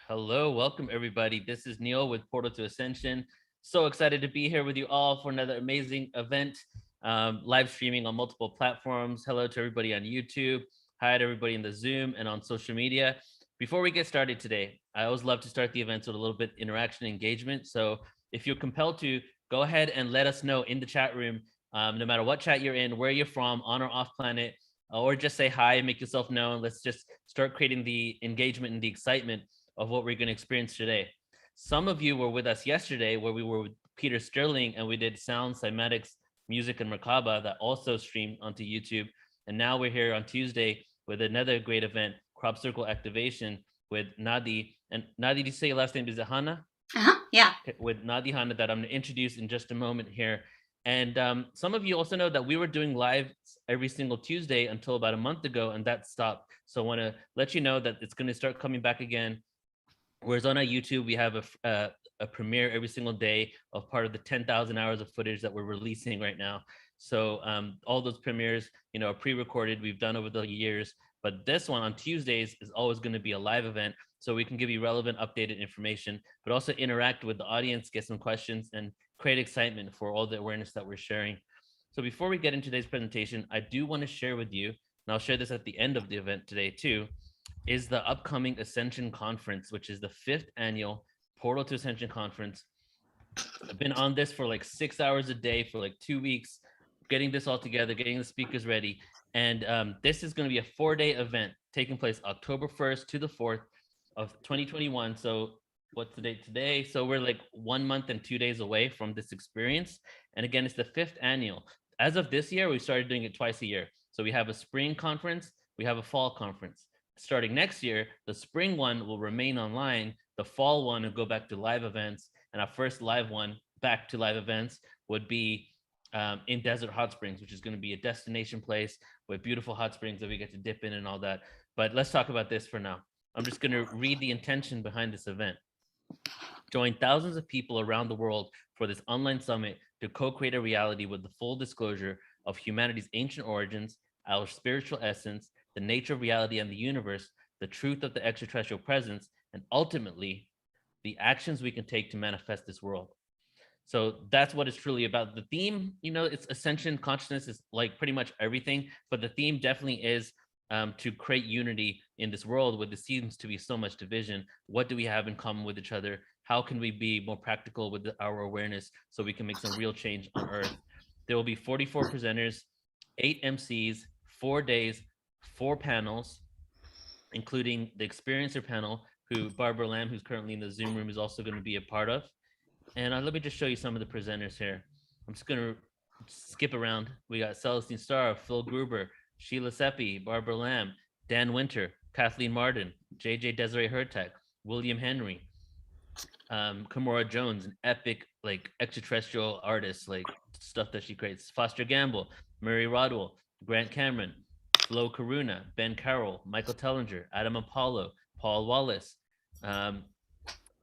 Hello, welcome everybody. This is Neil with Portal to Ascension. So excited to be here with you all for another amazing event, live streaming on multiple platforms. Hello to everybody on YouTube. Hi to everybody in the Zoom and on social media. Before we get started today, I always love to start the events with a little bit interaction and engagement. So if you're compelled to, go ahead and let us know in the chat room, no matter what chat you're in, where you're from, on or off planet, or just say hi and make yourself known. Let's just start creating the engagement and the excitement of what we're going to experience today. Some of you were with us yesterday where we were with Peter Sterling and we did sound, cymatics, music, and Merkaba that also streamed onto YouTube. And now we're here on Tuesday with another great event, Crop Circle Activation with Nadi. And Nadi, did you say your last name? Is it Hana? Yeah. With Nadi Hana that I'm going to introduce in just a moment here. And some of you also know that we were doing live every single Tuesday until about a month ago, and that stopped. So I want to let you know that it's going to start coming back again. Whereas on our YouTube, we have a premiere every single day of part of the 10,000 hours of footage that we're releasing right now. So all those premieres, are pre-recorded. We've done over the years, but this one on Tuesdays is always going to be a live event, so we can give you relevant, updated information, but also interact with the audience, get some questions, and create excitement for all the awareness that we're sharing. So before we get into today's presentation, I do want to share with you, and I'll share this at the end of the event today too, is the upcoming Ascension Conference, which is the 5th annual Portal to Ascension Conference. I've been on this for like 6 hours a day for like 2 weeks, getting this all together, getting the speakers ready. And this is going to be a 4-day event taking place October 1st to the 4th of 2021. So what's the date today? So we're like 1 month and 2 days away from this experience. And again, it's the 5th annual. As of this year, we started doing it twice a year. So we have a spring conference, we have a fall conference. Starting next year, the spring one will remain online. The fall one will go back to live events. And our first live one back to live events would be in Desert Hot Springs, which is going to be a destination place with beautiful hot springs that we get to dip in and all that. But let's talk about this for now. I'm just going to read the intention behind this event. Join thousands of people around the world for this online summit to co-create a reality with the full disclosure of humanity's ancient origins, our spiritual essence, the nature of reality and the universe, the truth of the extraterrestrial presence, and ultimately, the actions we can take to manifest this world. So that's what it's truly about. The theme, it's ascension consciousness is like pretty much everything, but the theme definitely is to create unity in this world where there seems to be so much division. What do we have in common with each other? How can we be more practical with our awareness so we can make some real change on Earth? There will be 44 presenters, 8 MCs, 4 days, 4 panels, including the experiencer panel, who Barbara Lamb, who's currently in the Zoom room, is also going to be a part of. And let me just show you some of the presenters here. I'm just going to skip around. We got Celestine Starr, Phil Gruber, Sheila Seppi, Barbara Lamb, Dan Winter, Kathleen Martin, JJ Desiree Hurtak, William Henry, Kimora Jones, an epic like extraterrestrial artist, like stuff that she creates. Foster Gamble, Murray Rodwell, Grant Cameron, Flo Karuna, Ben Carroll, Michael Tellinger, Adam Apollo, Paul Wallace,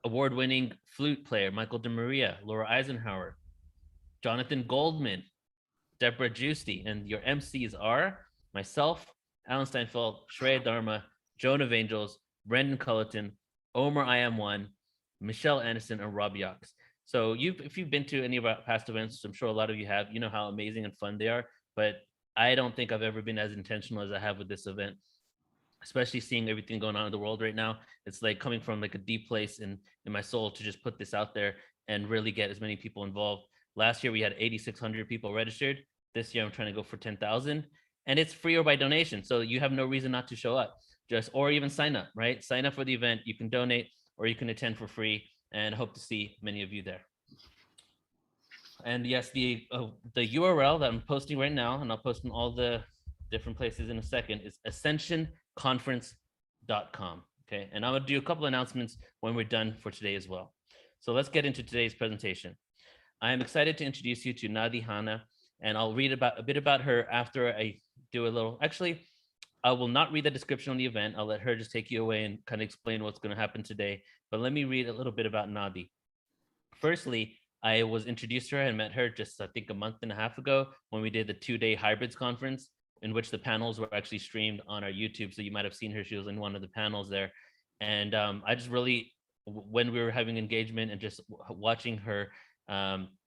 award-winning flute player Michael DeMaria, Laura Eisenhower, Jonathan Goldman, Deborah Giusti, and your MCs are myself, Alan Steinfeld, Shreya Dharma, Joan of Angels, Brendan Culleton, Omar I Am One, Michelle Anderson, and Rob Yox. So if you've been to any of our past events, which I'm sure a lot of you have, you know how amazing and fun they are. But I don't think I've ever been as intentional as I have with this event, especially seeing everything going on in the world right now. It's like coming from like a deep place in my soul to just put this out there and really get as many people involved. Last year we had 8,600 people registered. This year I'm trying to go for 10,000, and it's free or by donation. So you have no reason not to show up, or even sign up, right? Sign up for the event. You can donate or you can attend for free, and hope to see many of you there. And yes, the URL that I'm posting right now, and I'll post in all the different places in a second, is ascensionconference.com. Okay, and I'm gonna do a couple announcements when we're done for today as well. So let's get into today's presentation. I am excited to introduce you to Nadi Hana, and I'll read a bit about her after I do a little. Actually, I will not read the description on the event. I'll let her just take you away and kind of explain what's going to happen today. But let me read a little bit about Nadi. Firstly, I was introduced to her and met her just, I think, a month and a half ago when we did the 2-day hybrids conference, in which the panels were actually streamed on our YouTube. So you might have seen her. She was in one of the panels there. And I just really when we were having engagement and just watching her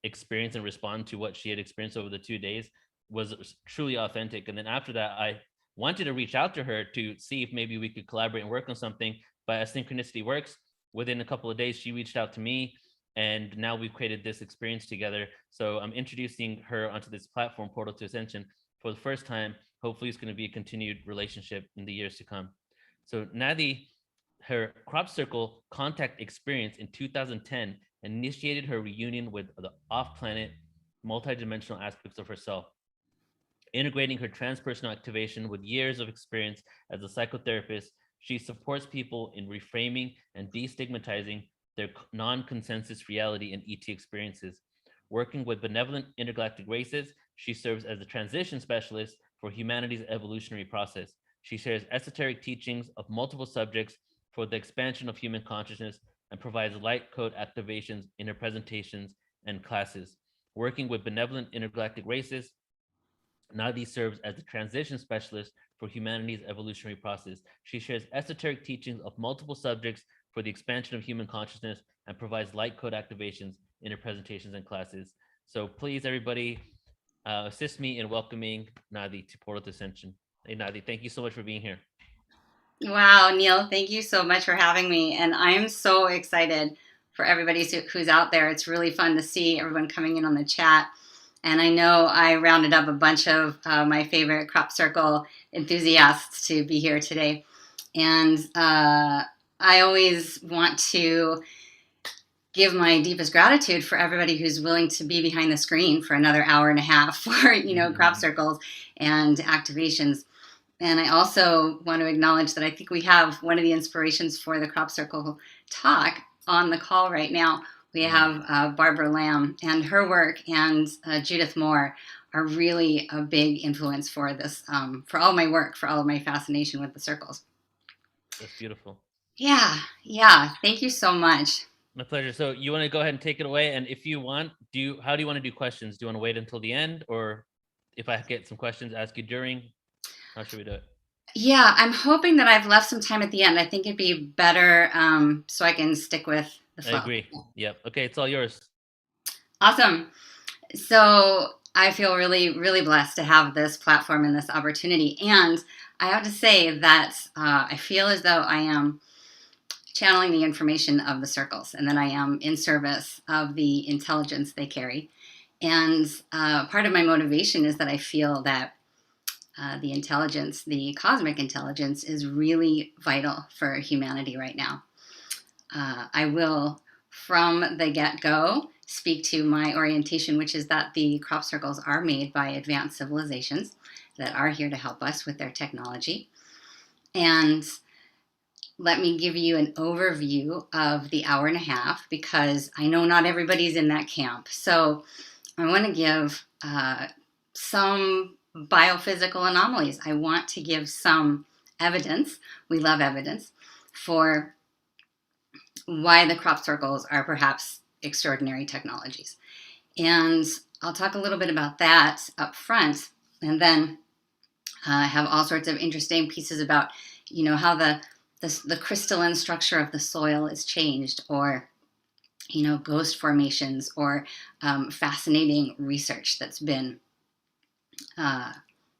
experience and respond to what she had experienced over the 2 days was truly authentic. And then after that, I wanted to reach out to her to see if maybe we could collaborate and work on something. But as synchronicity works, within a couple of days, she reached out to me, and now we've created this experience together. So I'm introducing her onto this platform, Portal to Ascension, for the first time. Hopefully, it's going to be a continued relationship in the years to come. So Nadi, her crop circle contact experience in 2010 initiated her reunion with the off-planet multidimensional aspects of herself, integrating her transpersonal activation with years of experience as a psychotherapist. She supports people in reframing and de-stigmatizing their non-consensus reality and ET experiences. Working with benevolent intergalactic races, she serves as a transition specialist for humanity's evolutionary process. She shares esoteric teachings of multiple subjects for the expansion of human consciousness and provides light code activations in her presentations and classes. Working with benevolent intergalactic races, Nadi serves as a transition specialist for humanity's evolutionary process. She shares esoteric teachings of multiple subjects for the expansion of human consciousness and provides light code activations in her presentations and classes. So please, everybody, assist me in welcoming Nadi to Portal to Ascension. Hey, Nadi, thank you so much for being here. Wow, Neil, thank you so much for having me. And I am so excited for everybody who's out there. It's really fun to see everyone coming in on the chat. And I know I rounded up a bunch of my favorite crop circle enthusiasts to be here today. And I always want to give my deepest gratitude for everybody who's willing to be behind the screen for another hour and a half for, crop circles and activations. And I also want to acknowledge that I think we have one of the inspirations for the crop circle talk on the call right now. We have Barbara Lamb, and her work and Judith Moore are really a big influence for this, for all my work, for all of my fascination with the circles. That's beautiful. Yeah. Thank you so much. My pleasure. So you want to go ahead and take it away? And if you want, how do you want to do questions? Do you want to wait until the end, or if I get some questions, ask you during? How should we do it? Yeah, I'm hoping that I've left some time at the end. I think it'd be better so I can stick with the flow. I agree. Yep. Okay, it's all yours. Awesome. So I feel really, really blessed to have this platform and this opportunity. And I have to say that I feel as though I am channeling the information of the circles, and that I am in service of the intelligence they carry. And part of my motivation is that I feel that the intelligence, the cosmic intelligence, is really vital for humanity right now. I will, from the get-go, speak to my orientation, which is that the crop circles are made by advanced civilizations that are here to help us with their technology. And let me give you an overview of the hour and a half, because I know not everybody's in that camp. So I want to give some biophysical anomalies. I want to give some evidence, we love evidence, for why the crop circles are perhaps extraordinary technologies. And I'll talk a little bit about that up front, and then have all sorts of interesting pieces about, how the crystalline structure of the soil is changed, or ghost formations, or fascinating research that's been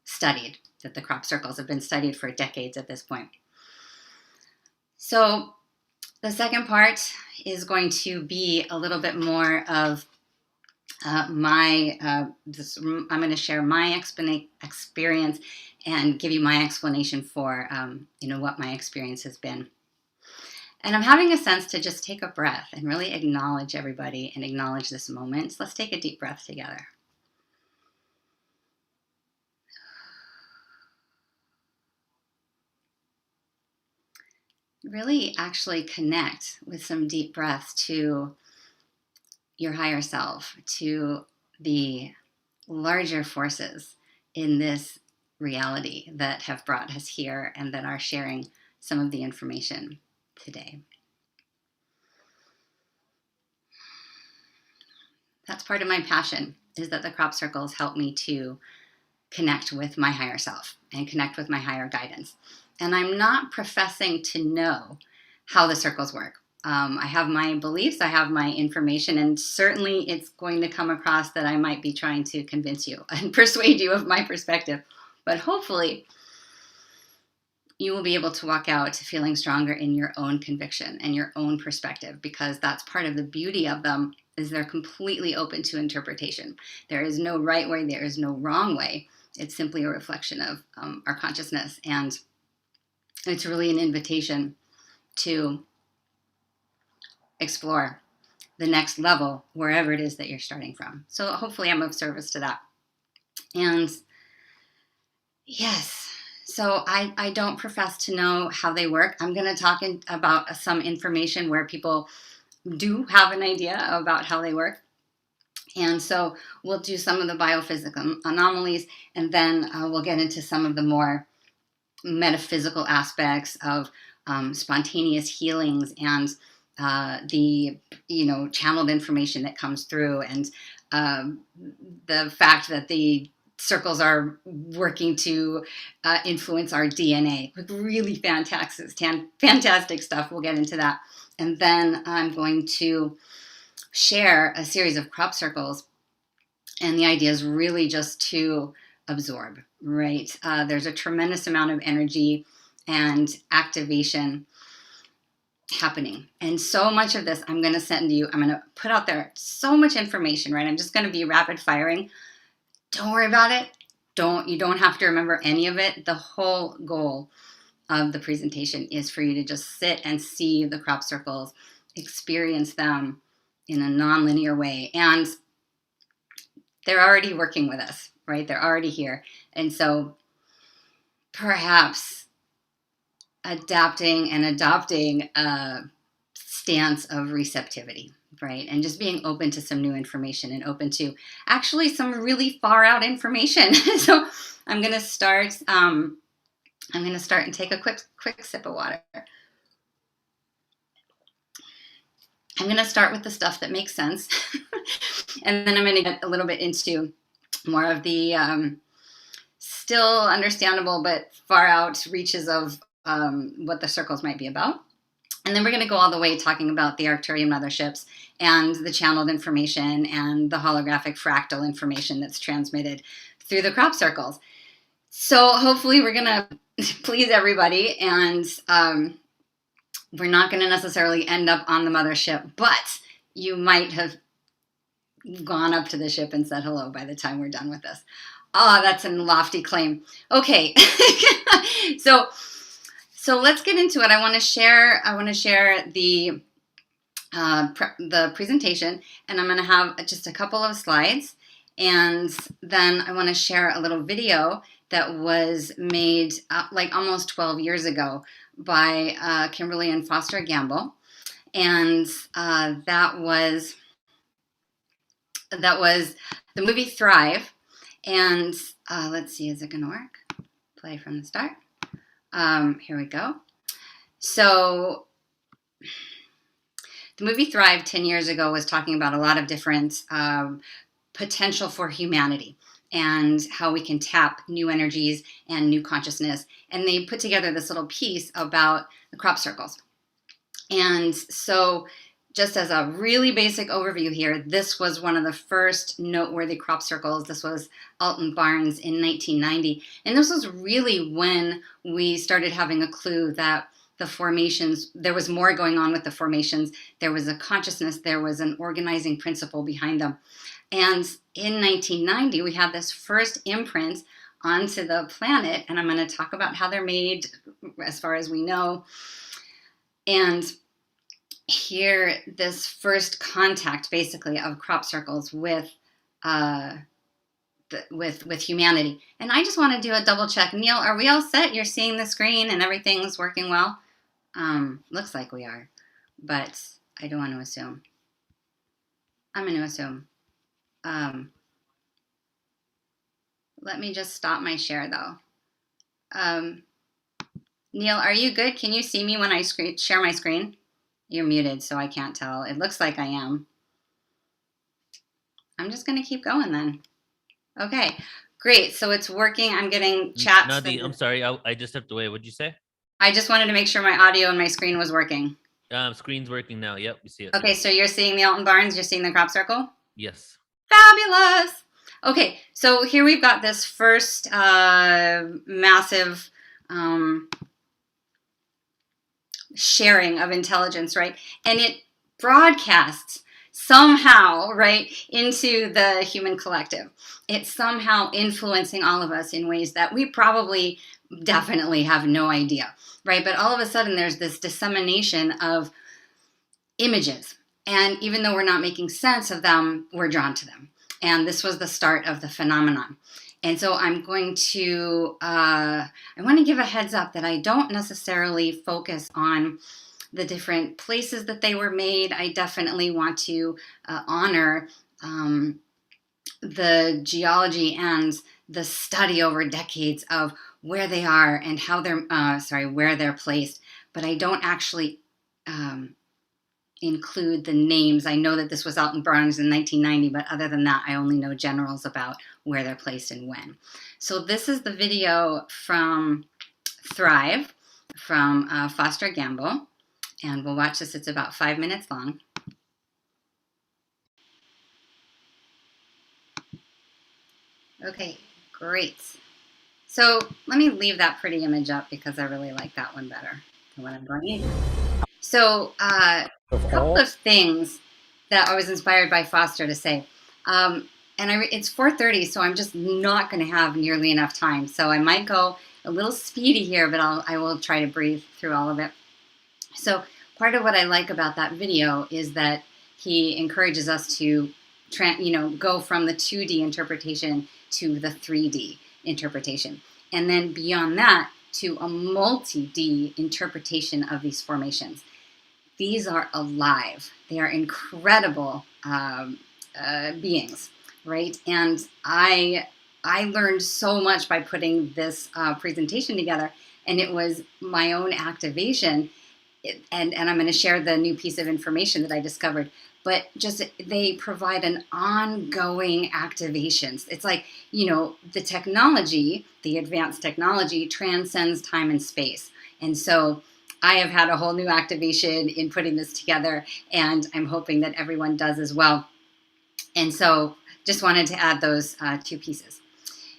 studied, that the crop circles have been studied for decades at this point. So the second part is going to be a little bit more of I'm going to share my experience and give you my explanation for what my experience has been. And I'm having a sense to just take a breath and really acknowledge everybody and acknowledge this moment. So let's take a deep breath together. Really actually connect with some deep breaths to your higher self, to the larger forces in this reality that have brought us here and that are sharing some of the information today. That's part of my passion, is that the crop circles help me to connect with my higher self and connect with my higher guidance. And I'm not professing to know how the circles work. I have my beliefs, I have my information, and certainly it's going to come across that I might be trying to convince you and persuade you of my perspective. But hopefully, you will be able to walk out feeling stronger in your own conviction and your own perspective, because that's part of the beauty of them, is they're completely open to interpretation. There is no right way, there is no wrong way. It's simply a reflection of our consciousness, and it's really an invitation to explore the next level wherever it is that you're starting from. So hopefully I'm of service to that. And yes, so I don't profess to know how they work. I'm going to talk about some information where people do have an idea about how they work. And so we'll do some of the biophysical anomalies, and then we'll get into some of the more metaphysical aspects of spontaneous healings and the channeled information that comes through, and the fact that the circles are working to influence our DNA. Really fantastic stuff. We'll get into that. And then I'm going to share a series of crop circles. And the idea is really just to absorb, right? There's a tremendous amount of energy and activation happening. And so much of this I'm going to send you, I'm going to put out there so much information, right? I'm just going to be rapid firing. Don't worry about it. You don't have to remember any of it. The whole goal of the presentation is for you to just sit and see the crop circles, experience them in a nonlinear way. And they're already working with us, right? They're already here. And so perhaps adapting and adopting a stance of receptivity, right? And just being open to some new information and open to actually some really far out information. So I'm going to start and take a quick sip of water. I'm going to start with the stuff that makes sense. And then I'm going to get a little bit into more of the still understandable but far out reaches of what the circles might be about. And then we're going to go all the way talking about the Arcturian motherships and the channeled information and the holographic fractal information that's transmitted through the crop circles. So hopefully we're going to please everybody, and we're not going to necessarily end up on the mothership, but you might have gone up to the ship and said hello by the time we're done with this. That's a lofty claim. Okay. So let's get into it. I want to share the presentation, and I'm going to have just a couple of slides, and then I want to share a little video that was made like almost 12 years ago by Kimberly and Foster Gamble, and that was the movie Thrive. And let's see, is it going to work? Play from the start. Here we go. So the movie Thrive 10 years ago was talking about a lot of different potential for humanity and how we can tap new energies and new consciousness. And they put together this little piece about the crop circles. And so just as a really basic overview here, this was one of the first noteworthy crop circles. This was Alton Barnes in 1990. And this was really when we started having a clue that the formations, there was more going on with the formations. There was a consciousness, there was an organizing principle behind them. And in 1990, we had this first imprint onto the planet, and I'm going to talk about how they're made as far as we know. And here, this first contact, basically, of crop circles with humanity. And I just want to do a double check. Neil, are we all set? You're seeing the screen and everything's working well? Looks like we are, but I don't want to assume. I'm going to assume. Let me just stop my share, though. Neil, are you good? Can you see me when I share my screen? You're muted, so I can't tell. It looks like I am. I'm just going to keep going then. Okay, great. So it's working. I'm getting chats. Nadi, I'm sorry. I just stepped away. What'd you say? I just wanted to make sure my audio and my screen was working. Screen's working now. Yep, we see it. Okay, so you're seeing the Alton Barns, you're seeing the crop circle? Yes. Fabulous. Okay, so here we've got this first massive sharing of intelligence, right? And it broadcasts somehow, right, into the human collective. It's somehow influencing all of us in ways that we probably definitely have no idea, right? But all of a sudden there's this dissemination of images. And even though we're not making sense of them, we're drawn to them. And this was the start of the phenomenon. And so I'm going to, I want to give a heads up that I don't necessarily focus on the different places that they were made. I definitely want to honor the geology and the study over decades of where they are and how they're, where they're placed. But I don't actually include the names. I know that this was Alton Barns in 1990, but other than that, I only know generals about where they're placed and when. So this is the video from Thrive from Foster Gamble, and we'll watch this. It's about 5 minutes long. Okay, great. So let me leave that pretty image up because I really like that one better than what I'm going in. So a couple of things that I was inspired by Foster to say. It's 4:30, so I'm just not going to have nearly enough time. So I might go a little speedy here, but I will try to breathe through all of it. So part of what I like about that video is that he encourages us to go from the 2D interpretation to the 3D interpretation. And then beyond that, to a multi-D interpretation of these formations. These are alive. They are incredible beings, right? And I learned so much by putting this presentation together, and it was my own activation. And I'm going to share the new piece of information that I discovered. But just they provide an ongoing activations. It's like, the technology, the advanced technology transcends time and space. And so I have had a whole new activation in putting this together, and I'm hoping that everyone does as well. And so just wanted to add those two pieces.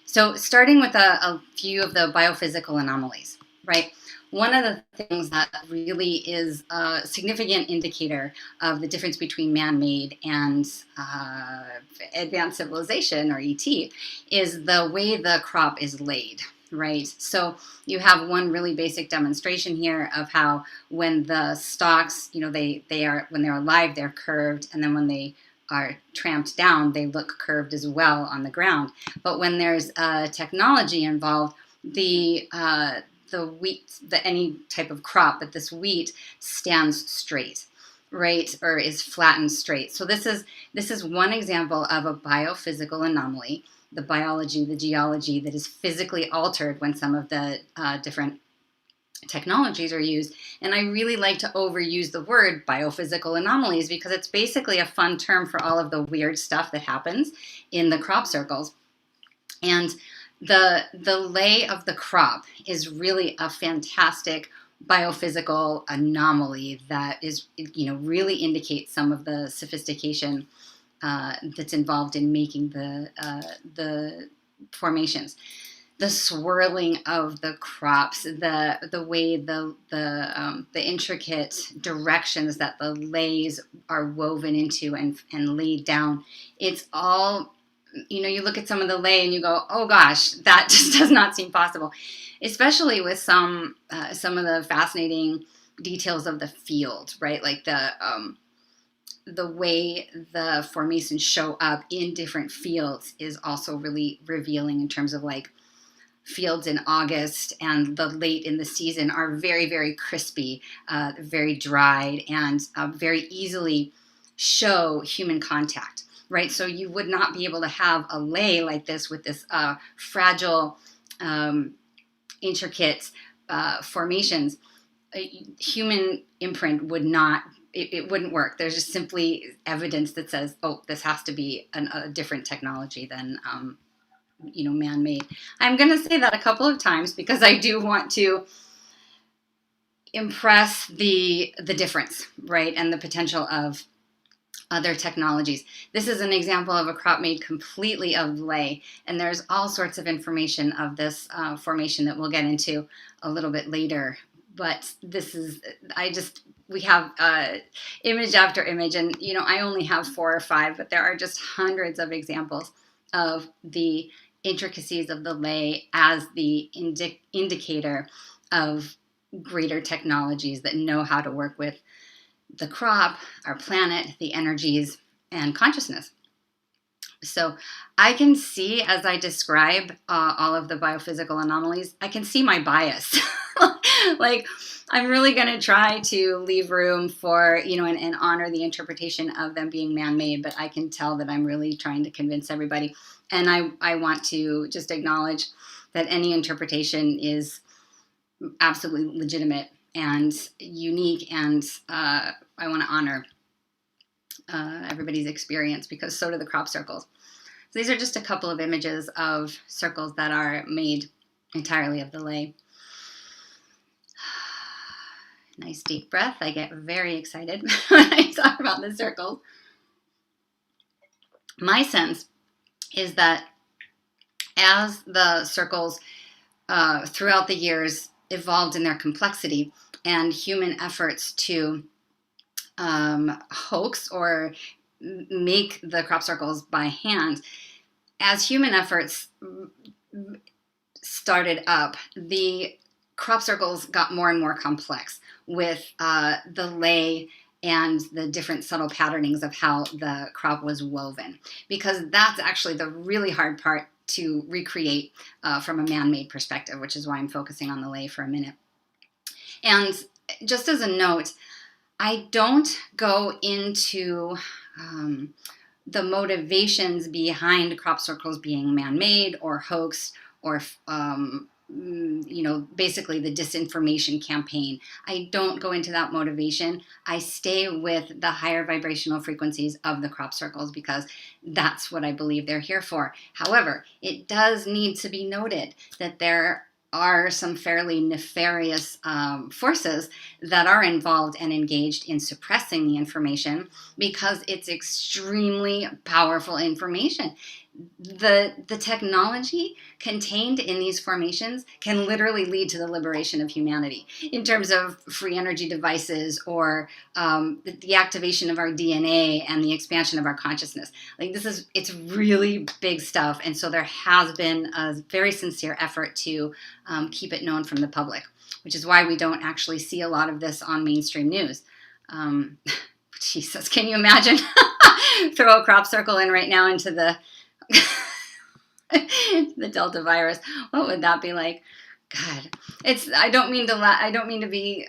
So starting with a few of the biophysical anomalies, right? One of the things that really is a significant indicator of the difference between man-made and advanced civilization, or ET, is the way the crop is laid, right? So you have one really basic demonstration here of how when the stalks, when they're alive, they're curved, and then when they are tramped down, they look curved as well on the ground. But when there's technology involved, the wheat, any type of crop, but this wheat stands straight, right, or is flattened straight. So this is one example of a biophysical anomaly, the biology, the geology that is physically altered when some of the different technologies are used. And I really like to overuse the word biophysical anomalies because it's basically a fun term for all of the weird stuff that happens in the crop circles. And the lay of the crop is really a fantastic biophysical anomaly that is, really indicates some of the sophistication that's involved in making the formations. The swirling of the crops, the way the intricate directions that the lays are woven into and laid down, it's all, you look at some of the lay and you go, oh gosh, that just does not seem possible, especially with some of the fascinating details of the field, right? Like the way the formations show up in different fields is also really revealing in terms of like fields in August and the late in the season are very, very crispy, very dried, and very easily show human contact, right? So you would not be able to have a lay like this with this fragile, intricate formations. A human imprint would not, it wouldn't work. There's just simply evidence that says, oh, this has to be a different technology than man-made. I'm going to say that a couple of times because I do want to impress the difference, right, and the potential of other technologies. This is an example of a crop made completely of ley, and there's all sorts of information of this formation that we'll get into a little bit later. But this is, we have image after image, and I only have 4 or 5, but there are just hundreds of examples of the intricacies of the ley as the indicator of greater technologies that know how to work with the crop, our planet, the energies, and consciousness. So I can see, as I describe all of the biophysical anomalies, I can see my bias. Like, I'm really going to try to leave room for, and honor the interpretation of them being man-made, but I can tell that I'm really trying to convince everybody. And I want to just acknowledge that any interpretation is absolutely legitimate and unique, and I want to honor everybody's experience, because so do the crop circles. So these are just a couple of images of circles that are made entirely of the ley. Nice deep breath. I get very excited when I talk about the circles. My sense is that as the circles throughout the years evolved in their complexity, and human efforts to hoax or make the crop circles by hand, as human efforts started up, the crop circles got more and more complex with the ley and the different subtle patternings of how the crop was woven, because that's actually the really hard part to recreate from a man-made perspective, which is why I'm focusing on the ley for a minute. And just as a note, I don't go into the motivations behind crop circles being man-made or hoaxed, or basically the disinformation campaign. I don't go into that motivation. I stay with the higher vibrational frequencies of the crop circles, because that's what I believe they're here for. However, it does need to be noted that there are some fairly nefarious forces that are involved and engaged in suppressing the information, because it's extremely powerful information. The technology contained in these formations can literally lead to the liberation of humanity in terms of free energy devices, or the activation of our DNA and the expansion of our consciousness. Like, it's really big stuff. And so there has been a very sincere effort to keep it known from the public, which is why we don't actually see a lot of this on mainstream news. Jesus, can you imagine? Throw a crop circle in right now into the the Delta virus. What would that be like? God, I don't mean to be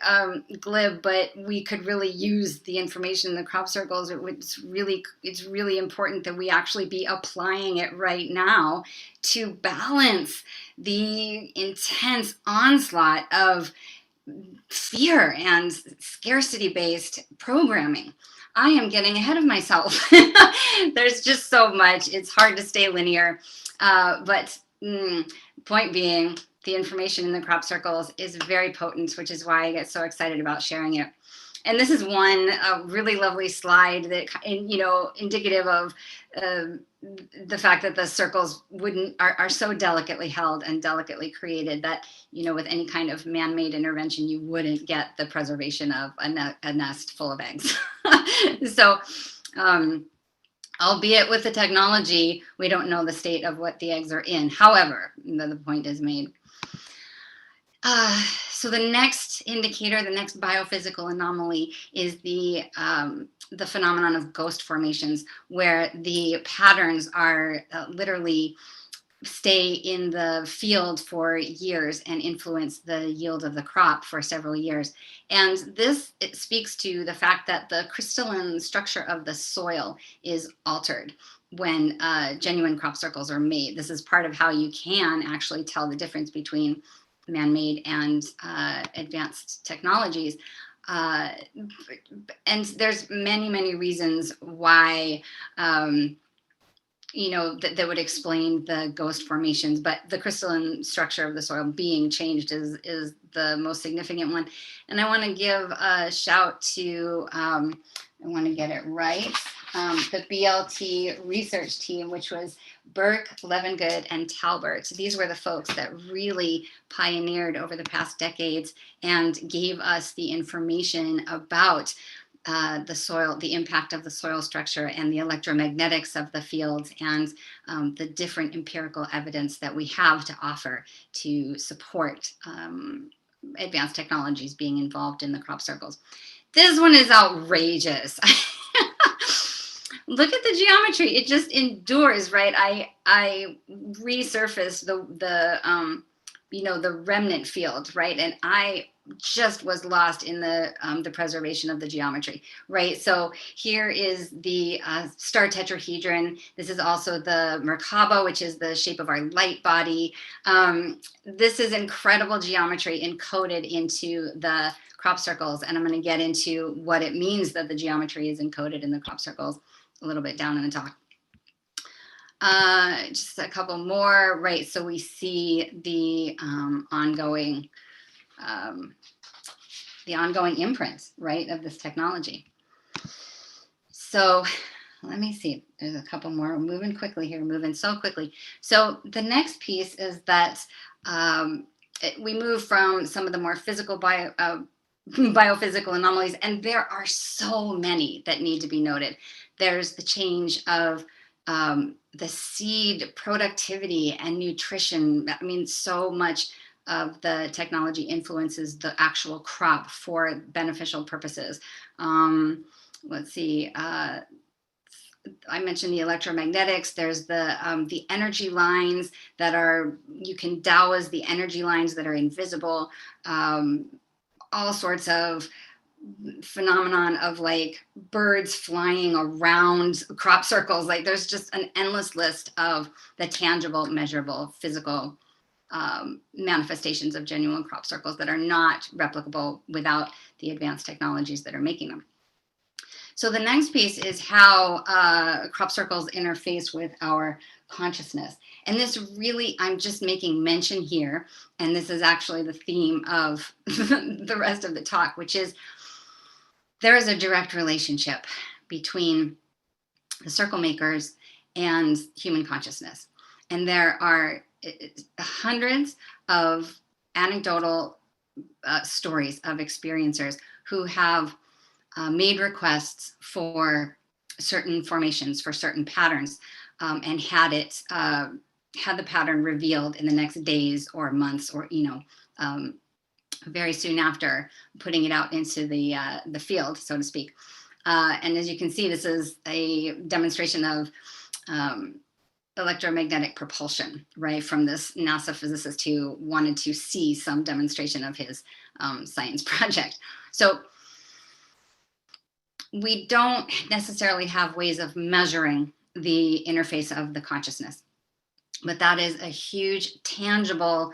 glib, but we could really use the information in the crop circles. It's really important that we actually be applying it right now to balance the intense onslaught of fear and scarcity-based programming. I am getting ahead of myself. There's just so much. It's hard to stay linear. But point being, the information in the crop circles is very potent, which is why I get so excited about sharing it. And this is one really lovely slide that, indicative of the fact that the circles are so delicately held and delicately created that, with any kind of man-made intervention, you wouldn't get the preservation of a nest full of eggs. So, albeit with the technology, we don't know the state of what the eggs are in. However, the point is made. So the next indicator, the next biophysical anomaly, is the phenomenon of ghost formations, where the patterns are literally stay in the field for years and influence the yield of the crop for several years. And it speaks to the fact that the crystalline structure of the soil is altered when genuine crop circles are made. This is part of how you can actually tell the difference between man-made and advanced technologies. And there's many, many reasons why that would explain the ghost formations, but the crystalline structure of the soil being changed is the most significant one. And I want to give a shout to, I want to get it right, the BLT research team, which was Burke, Levengood, and Talbert. These were the folks that really pioneered over the past decades and gave us the information about the soil, the impact of the soil structure and the electromagnetics of the fields, and the different empirical evidence that we have to offer to support advanced technologies being involved in the crop circles. This one is outrageous. Look at the geometry. It just endures, right? I resurfaced the remnant field, right? And I just was lost in the preservation of the geometry, right? So here is the star tetrahedron. This is also the Merkaba, which is the shape of our light body. This is incredible geometry encoded into the crop circles, and I'm going to get into what it means that the geometry is encoded in the crop circles a little bit down in the talk. Just a couple more, right? So we see the ongoing imprint, right, of this technology. So let me see. There's a couple more. We're moving quickly here, moving so quickly. So the next piece is that we move from some of the more physical biophysical anomalies, and there are so many that need to be noted. There's the change of the seed productivity and nutrition. I mean, so much of the technology influences the actual crop for beneficial purposes. Let's see. I mentioned the electromagnetics. There's the energy lines that are, you can Dow as the energy lines that are invisible. All sorts of phenomenon of like birds flying around crop circles. Like there's just an endless list of the tangible, measurable, physical manifestations of genuine crop circles that are not replicable without the advanced technologies that are making them. So the next piece is how crop circles interface with our consciousness. And this really, I'm just making mention here, and this is actually the theme of the rest of the talk, which is there is a direct relationship between the circle makers and human consciousness. And there are hundreds of anecdotal stories of experiencers who have made requests for certain formations, for certain patterns, and had the pattern revealed in the next days or months, or very soon after putting it out into the field, so to speak. And as you can see, this is a demonstration of electromagnetic propulsion, right, from this NASA physicist who wanted to see some demonstration of his science project. So we don't necessarily have ways of measuring the interface of the consciousness, but that is a huge, tangible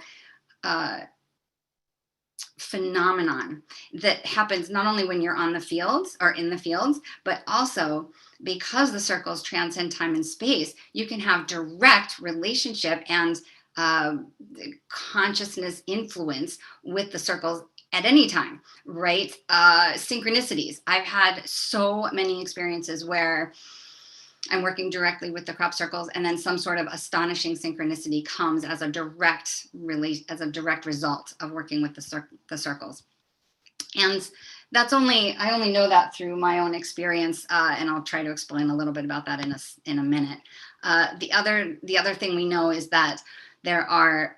phenomenon that happens not only when you're on the fields or in the fields, but also because the circles transcend time and space, you can have direct relationship and consciousness influence with the circles at any time, right? Synchronicities. I've had so many experiences where I'm working directly with the crop circles, and then some sort of astonishing synchronicity comes as a direct result of working with the circles. And I only know that through my own experience, and I'll try to explain a little bit about that in a minute. The other thing we know is that there are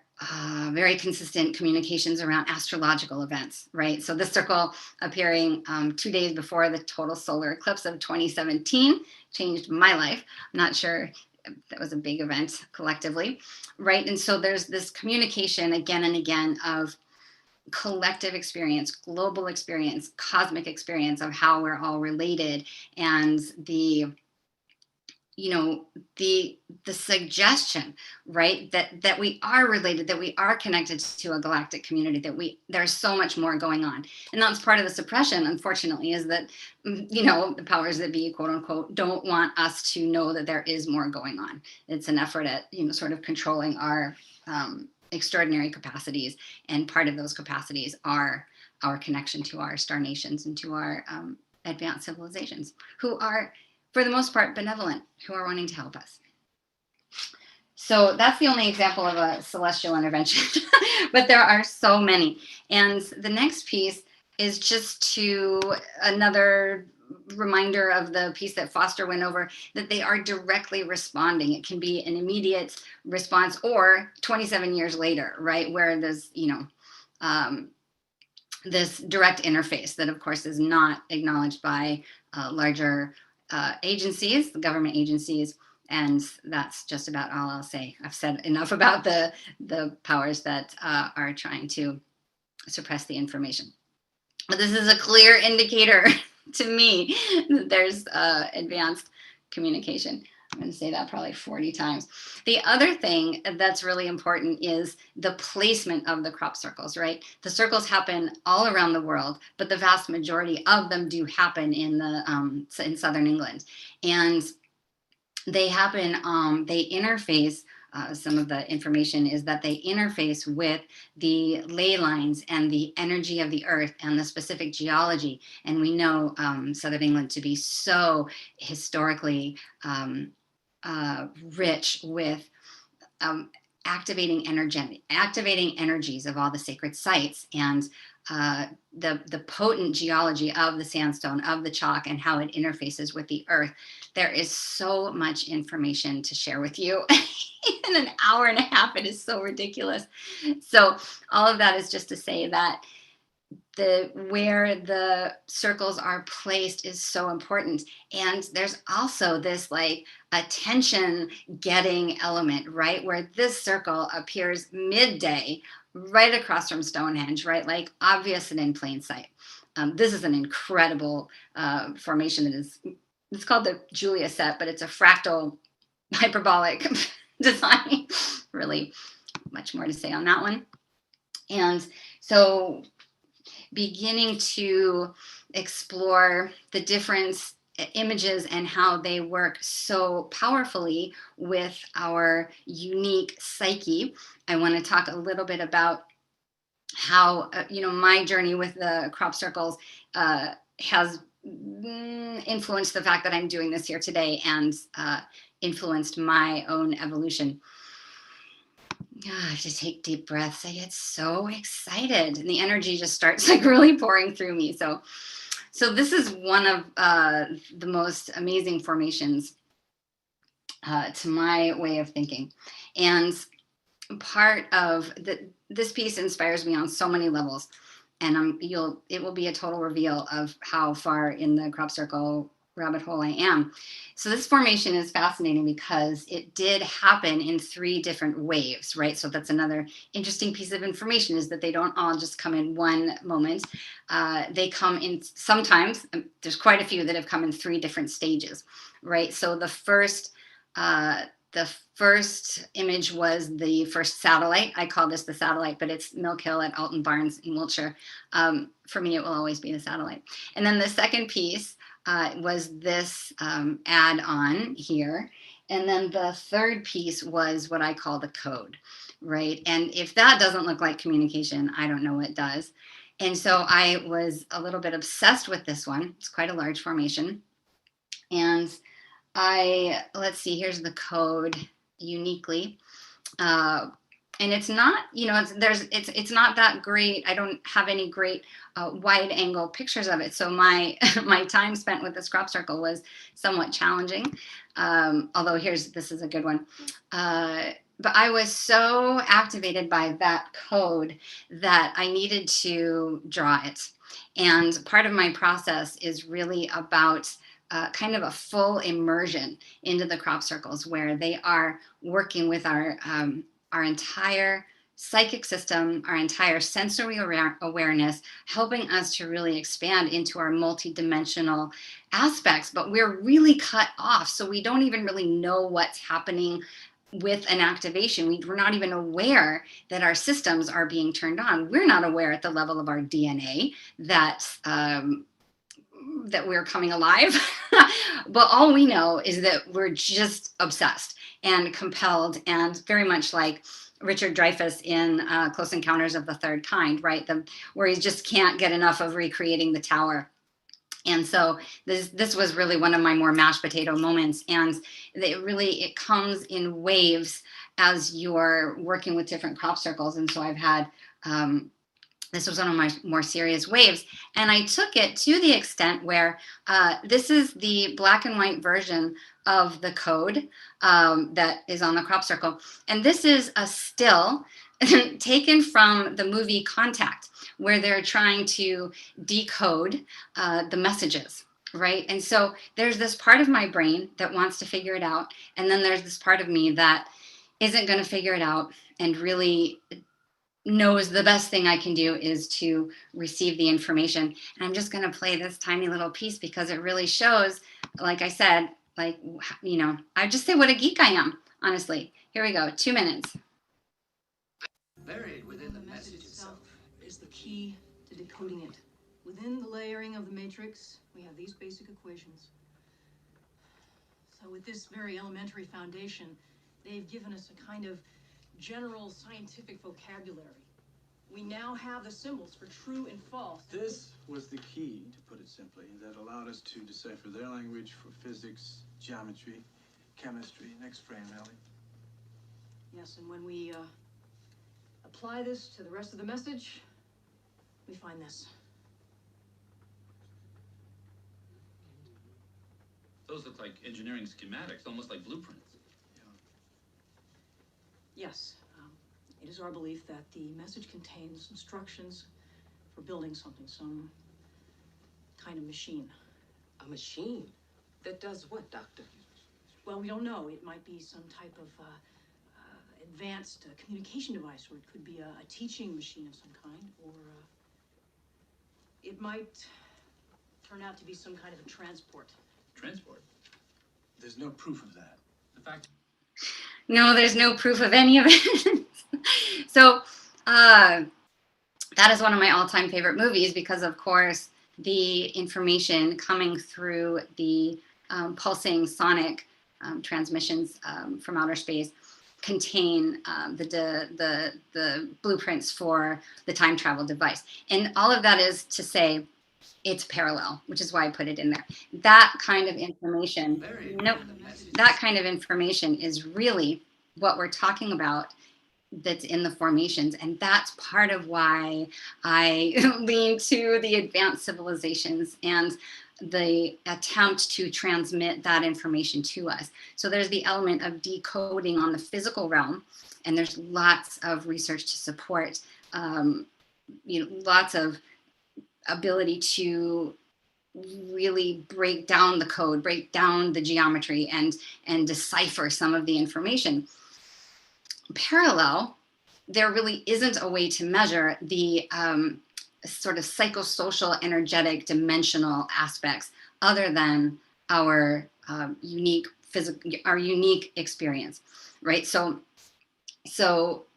very consistent communications around astrological events, right? So this circle appearing 2 days before the total solar eclipse of 2017 changed my life. I'm not sure if that was a big event collectively, right? And so there's this communication again and again of collective experience, global experience, cosmic experience of how we're all related, and the you know, the suggestion, right, that we are related, that we are connected to a galactic community, that there's so much more going on. And that's part of the suppression, unfortunately, is that, you know, the powers that be, quote unquote, don't want us to know that there is more going on. It's an effort at, you know, sort of controlling our extraordinary capacities, and part of those capacities are our connection to our star nations and to our advanced civilizations, who are, for the most part, benevolent, who are wanting to help us. So that's the only example of a celestial intervention, but there are so many. And the next piece is just another reminder of the piece that Foster went over, that they are directly responding. It can be an immediate response or 27 years later, right, where there's, you know, this direct interface that, of course, is not acknowledged by larger agencies, the government agencies. And that's just about all I'll say. I've said enough about the powers that are trying to suppress the information. But this is a clear indicator to me that there's advanced communication. I'm going to say that probably 40 times. The other thing that's really important is the placement of the crop circles, right? The circles happen all around the world, but the vast majority of them do happen in southern England. And they happen, they interface, some of the information is that they interface with the ley lines and the energy of the earth and the specific geology. And we know southern England to be so historically rich with activating energies of all the sacred sites, and the potent geology of the sandstone, of the chalk, and how it interfaces with the earth. There is so much information to share with you in an hour and a half. It is so ridiculous. So all of that is just to say that where the circles are placed is so important. And there's also this like attention getting element, right? Where this circle appears midday right across from Stonehenge, right? Like obvious and in plain sight. This is an incredible formation that it's called the Julia set, but it's a fractal hyperbolic design. Really much more to say on that one. And so beginning to explore the different images and how they work so powerfully with our unique psyche, I want to talk a little bit about how, you know, my journey with the crop circles has influenced the fact that I'm doing this here today, and influenced my own evolution. I have to take deep breaths. I get so excited, and the energy just starts like really pouring through me. So this is one of the most amazing formations to my way of thinking, and part of this piece inspires me on so many levels. And it will be a total reveal of how far in the crop circle rabbit hole I am. So this formation is fascinating because it did happen in 3 different waves, right? So that's another interesting piece of information, is that they don't all just come in one moment. They come in sometimes, there's quite a few that have come in 3 different stages, right? So the first image was the first satellite. I call this the satellite, but it's Mill Hill at Alton Barnes in Wiltshire. For me, it will always be the satellite. And then the second piece was this add-on here. And then the third piece was what I call the code, right? And if that doesn't look like communication, I don't know what does. And so I was a little bit obsessed with this one. It's quite a large formation. And let's see, here's the code uniquely. And it's not, you know, it's not that great. I don't have any great wide angle pictures of it. So my time spent with this crop circle was somewhat challenging. Although this is a good one. But I was so activated by that code that I needed to draw it. And part of my process is really about kind of a full immersion into the crop circles, where they are working with our entire psychic system, our entire sensory awareness, helping us to really expand into our multidimensional aspects. But we're really cut off, so we don't even really know what's happening with an activation. We're not even aware that our systems are being turned on. We're not aware at the level of our DNA that that we're coming alive. But all we know is that we're just obsessed and compelled, and very much like Richard Dreyfuss in Close Encounters of the Third Kind, right? Where he just can't get enough of recreating the tower. And so this was really one of my more mashed potato moments, and it comes in waves as you're working with different crop circles. And so I've had this was one of my more serious waves, and I took it to the extent where this is the black and white version of the code that is on the crop circle, and this is a still taken from the movie Contact, where they're trying to decode the messages, right? And so there's this part of my brain that wants to figure it out, and then there's this part of me that isn't going to figure it out and really knows the best thing I can do is to receive the information. And I'm just going to play this tiny little piece because it really shows, like I said, like, you know, I just say what a geek I am, honestly. Here we go, 2 minutes. Buried within the message itself is the key to decoding it. Within the layering of the matrix, we have these basic equations. So with this very elementary foundation, they've given us a kind of general scientific vocabulary. We now have the symbols for true and false. This was the key, to put it simply, that allowed us to decipher their language for physics, geometry, chemistry. Next frame, Ellie. Yes, and when we apply this to the rest of the message, we find this. Those look like engineering schematics, almost like blueprints. Yes, it is our belief that the message contains instructions for building something, some kind of machine. A machine? That does what, Doctor? Well, we don't know. It might be some type of advanced communication device, or it could be a teaching machine of some kind, or it might turn out to be some kind of a transport. Transport? There's no proof of that. The fact... No, there's no proof of any of it. So that is one of my all-time favorite movies because, of course, the information coming through the pulsing sonic transmissions from outer space contain the blueprints for the time travel device. And all of that is to say it's parallel, which is why I put it in there. That kind of information, that kind of information is really what we're talking about that's in the formations. And that's part of why I lean to the advanced civilizations and the attempt to transmit that information to us. So there's the element of decoding on the physical realm, and there's lots of research to support, lots of ability to really break down the code, break down the geometry, and decipher some of the information. Parallel, there really isn't a way to measure the sort of psychosocial, energetic, dimensional aspects other than our unique experience, right? So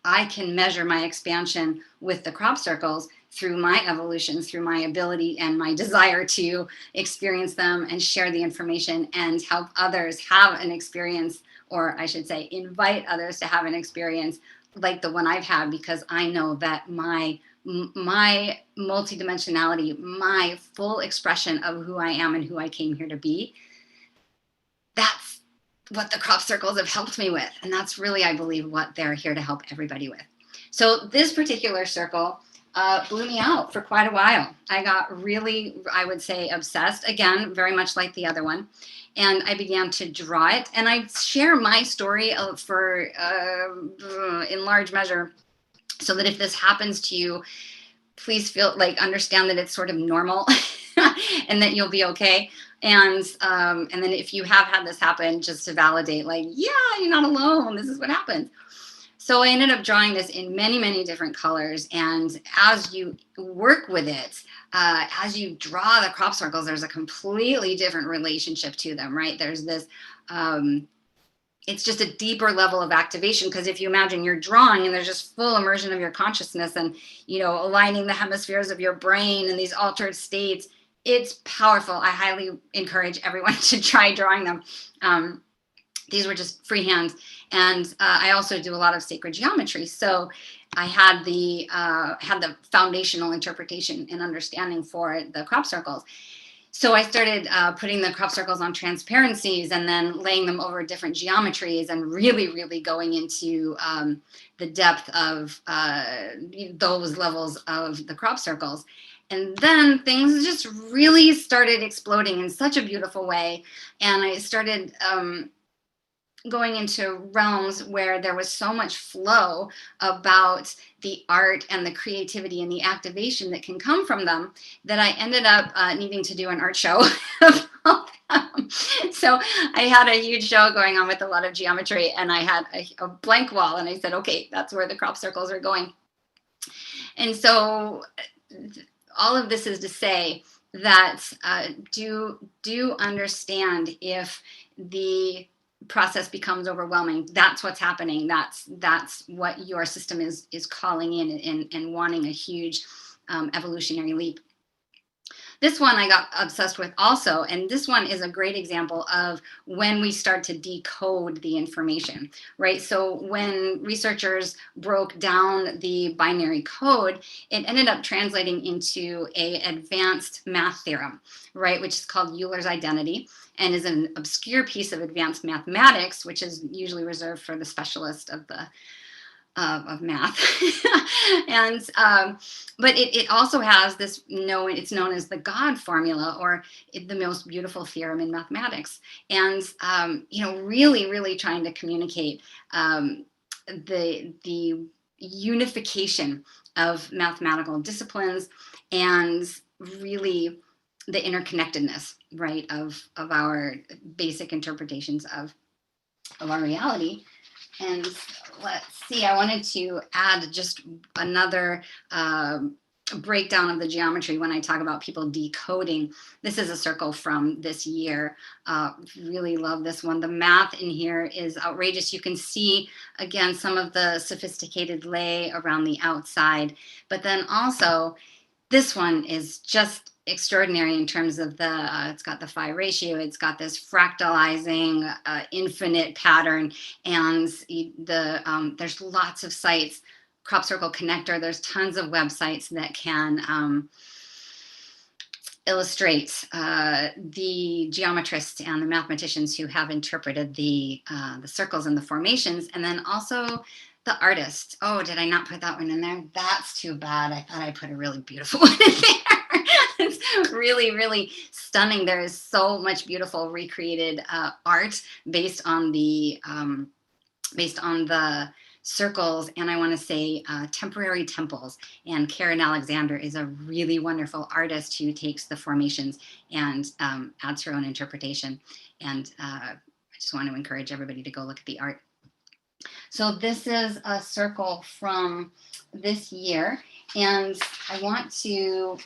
I can measure my expansion with the crop circles through my evolution, through my ability and my desire to experience them and share the information and help others have an experience, or I should say, invite others to have an experience like the one I've had, because I know that my multidimensionality, my full expression of who I am and who I came here to be, that's what the crop circles have helped me with. And that's really, I believe, what they're here to help everybody with. So this particular circle blew me out for quite a while. I got really, I would say, obsessed, again, very much like the other one. And I began to draw it. And I share my story in large measure, so that if this happens to you, please understand that it's sort of normal and that you'll be okay. And then if you have had this happen, just to validate, yeah, you're not alone. This is what happens. So I ended up drawing this in many, many different colors. And as you work with it, as you draw the crop circles, there's a completely different relationship to them, right? There's this, it's just a deeper level of activation, because if you imagine you're drawing and there's just full immersion of your consciousness and, you know, aligning the hemispheres of your brain in these altered states, it's powerful. I highly encourage everyone to try drawing them. These were just freehand. And I also do a lot of sacred geometry. So I had the foundational interpretation and understanding for the crop circles. So I started putting the crop circles on transparencies and then laying them over different geometries and really, really going into the depth of those levels of the crop circles. And then things just really started exploding in such a beautiful way. And I started going into realms where there was so much flow about the art and the creativity and the activation that can come from them, that I ended up needing to do an art show about them. So I had a huge show going on with a lot of geometry, and I had a blank wall, and I said, okay, that's where the crop circles are going. And so all of this is to say that do understand if the process becomes overwhelming. That's what's happening. That's what your system is calling in and wanting a huge evolutionary leap. This one I got obsessed with also, and this one is a great example of when we start to decode the information, right? So when researchers broke down the binary code, it ended up translating into an advanced math theorem, right? Which is called Euler's identity, and is an obscure piece of advanced mathematics, which is usually reserved for the specialist of the of math. And but it also has this it's known as the God formula, or the most beautiful theorem in mathematics. And you know, really trying to communicate the unification of mathematical disciplines, and really the interconnectedness, right, of our basic interpretations of our reality. And let's see, I wanted to add just another breakdown of the geometry when I talk about people decoding. This is a circle from this year. Really love this one. The math in here is outrageous. You can see, again, some of the sophisticated lay around the outside, but then also this one is just extraordinary in terms of it's got the phi ratio, it's got this fractalizing infinite pattern, and there's lots of sites, crop circle connector, there's tons of websites that can illustrate the geometrists and the mathematicians who have interpreted the circles and the formations, and then also the artist. Oh, did I not put that one in there? That's too bad. I thought I put a really beautiful one in there. It's really stunning. There is so much beautiful recreated art based on the circles, and I want to say temporary temples. And Karen Alexander is a really wonderful artist who takes the formations and adds her own interpretation. And I just want to encourage everybody to go look at the art. So this is a circle from this year, and I want to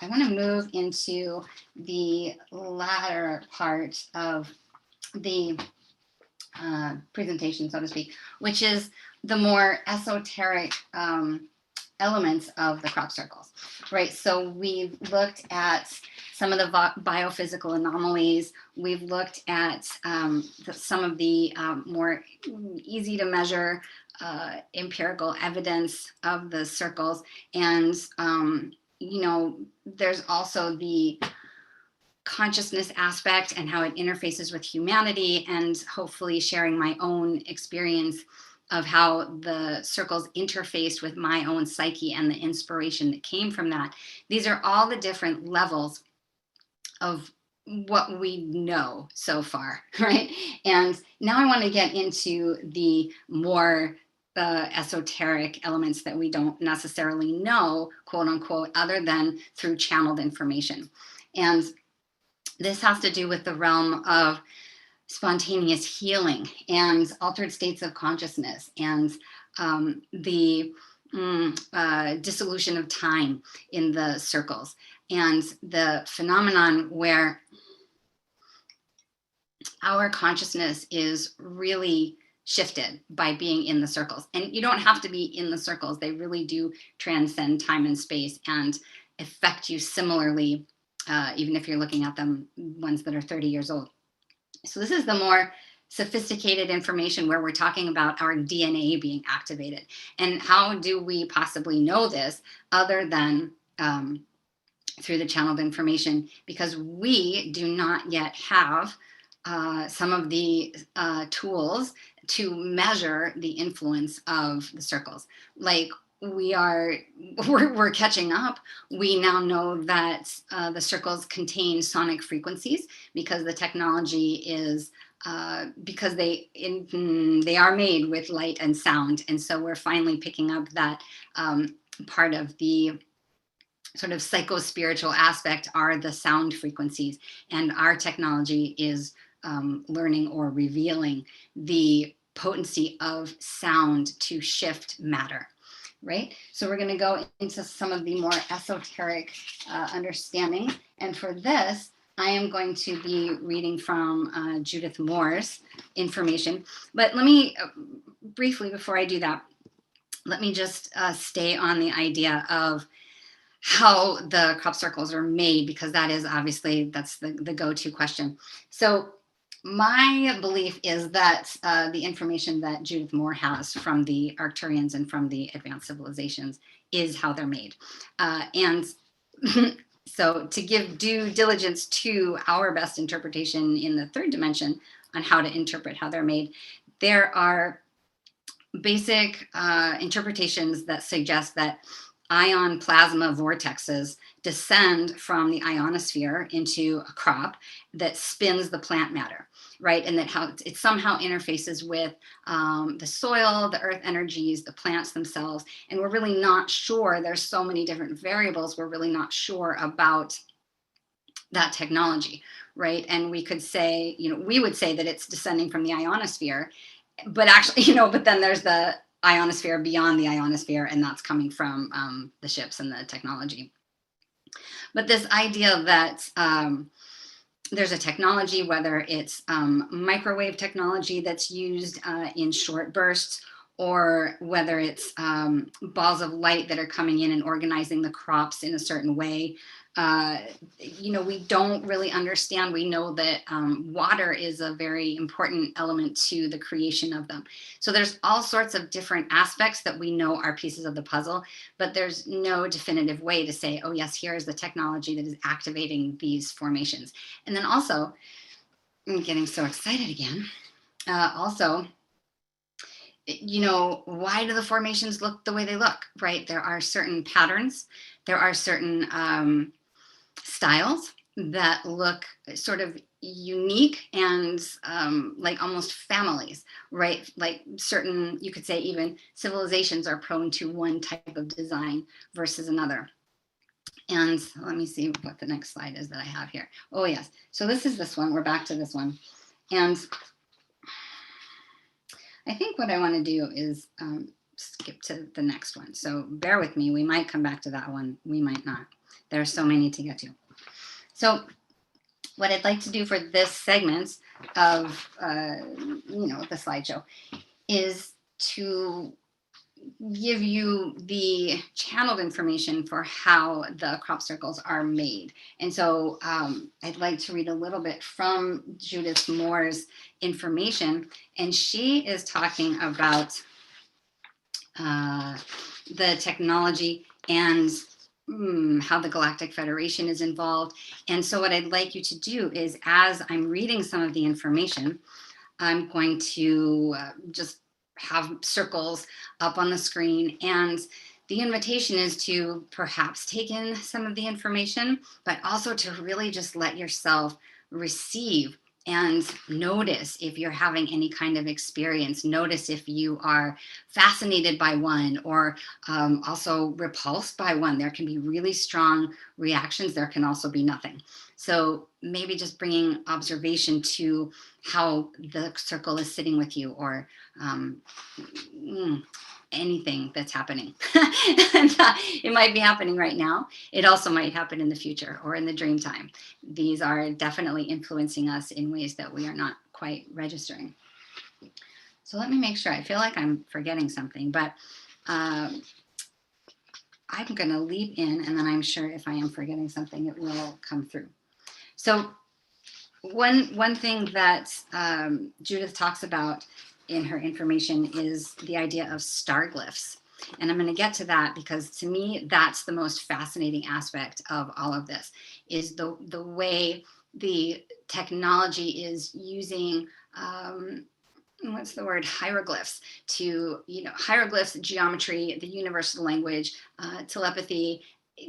move into the latter part of the presentation, so to speak, which is the more esoteric elements of the crop circles, right? So we've looked at some of the biophysical anomalies. We've looked at some of the more easy to measure empirical evidence of the circles. And, you know, there's also the consciousness aspect and how it interfaces with humanity, and hopefully sharing my own experience of how the circles interfaced with my own psyche and the inspiration that came from that. These are all the different levels of what we know so far, right? And now I want to get into the more esoteric elements that we don't necessarily know, quote unquote, other than through channeled information. And this has to do with the realm of spontaneous healing and altered states of consciousness and the dissolution of time in the circles, and the phenomenon where our consciousness is really shifted by being in the circles. And you don't have to be in the circles. They really do transcend time and space and affect you similarly, even if you're looking at them, ones that are 30 years old. So this is the more sophisticated information where we're talking about our DNA being activated. And how do we possibly know this other than through the channeled information? Because we do not yet have some of the tools to measure the influence of the circles. Like we're catching up. We now know that the circles contain sonic frequencies because the technology is because they are made with light and sound, and so we're finally picking up that part of the sort of psycho-spiritual aspect are the sound frequencies, and our technology is learning or revealing the potency of sound to shift matter. Right? So we're going to go into some of the more esoteric understanding. And for this, I am going to be reading from Judith Moore's information. But let me briefly, before I do that, let me just stay on the idea of how the crop circles are made, because that is obviously, that's the go-to question. So my belief is that the information that Judith Moore has from the Arcturians and from the advanced civilizations is how they're made. And so to give due diligence to our best interpretation in the third dimension on how to interpret how they're made, there are basic interpretations that suggest that ion plasma vortexes descend from the ionosphere into a crop that spins the plant matter, right? And that how it somehow interfaces with the soil, the earth energies, the plants themselves. And we're really not sure. There's so many different variables. We're really not sure about that technology, right? And we could say, we would say that it's descending from the ionosphere, but actually, but then there's the ionosphere beyond the ionosphere, and that's coming from the ships and the technology. But this idea that there's a technology, whether it's microwave technology that's used in short bursts, or whether it's balls of light that are coming in and organizing the crops in a certain way, we don't really understand. We know that water is a very important element to the creation of them. So there's all sorts of different aspects that we know are pieces of the puzzle, but there's no definitive way to say, oh yes, here is the technology that is activating these formations. And then also, I'm getting so excited again. Also, why do the formations look the way they look, right? There are certain patterns, there are certain styles that look sort of unique and like almost families, right? Like certain, you could say even civilizations are prone to one type of design versus another. And let me see what the next slide is that I have here. Oh yes, so this one, we're back to this one. And I think what I want to do is skip to the next one. So bear with me, we might come back to that one, we might not. There are so many to get to. So what I'd like to do for this segment of, the slideshow is to give you the channeled information for how the crop circles are made. And so I'd like to read a little bit from Judith Moore's information. And she is talking about the technology and how the Galactic Federation is involved. And so what I'd like you to do is, as I'm reading some of the information, I'm going to just have circles up on the screen. And the invitation is to perhaps take in some of the information, but also to really just let yourself receive and notice if you're having any kind of experience. Notice if you are fascinated by one, or also repulsed by one. There can be really strong reactions. There can also be nothing. So maybe just bringing observation to how the circle is sitting with you, or anything that's happening. And, it might be happening right now. It also might happen in the future or in the dream time. These are definitely influencing us in ways that we are not quite registering. So let me make sure. I feel like I'm forgetting something, but I'm going to leap in, and then I'm sure if I am forgetting something, it will come through. So one thing that Judith talks about in her information is the idea of star glyphs. And I'm going to get to that, because to me, that's the most fascinating aspect of all of this, is the way the technology is using, what's the word, hieroglyphs to, hieroglyphs, geometry, the universal language, telepathy,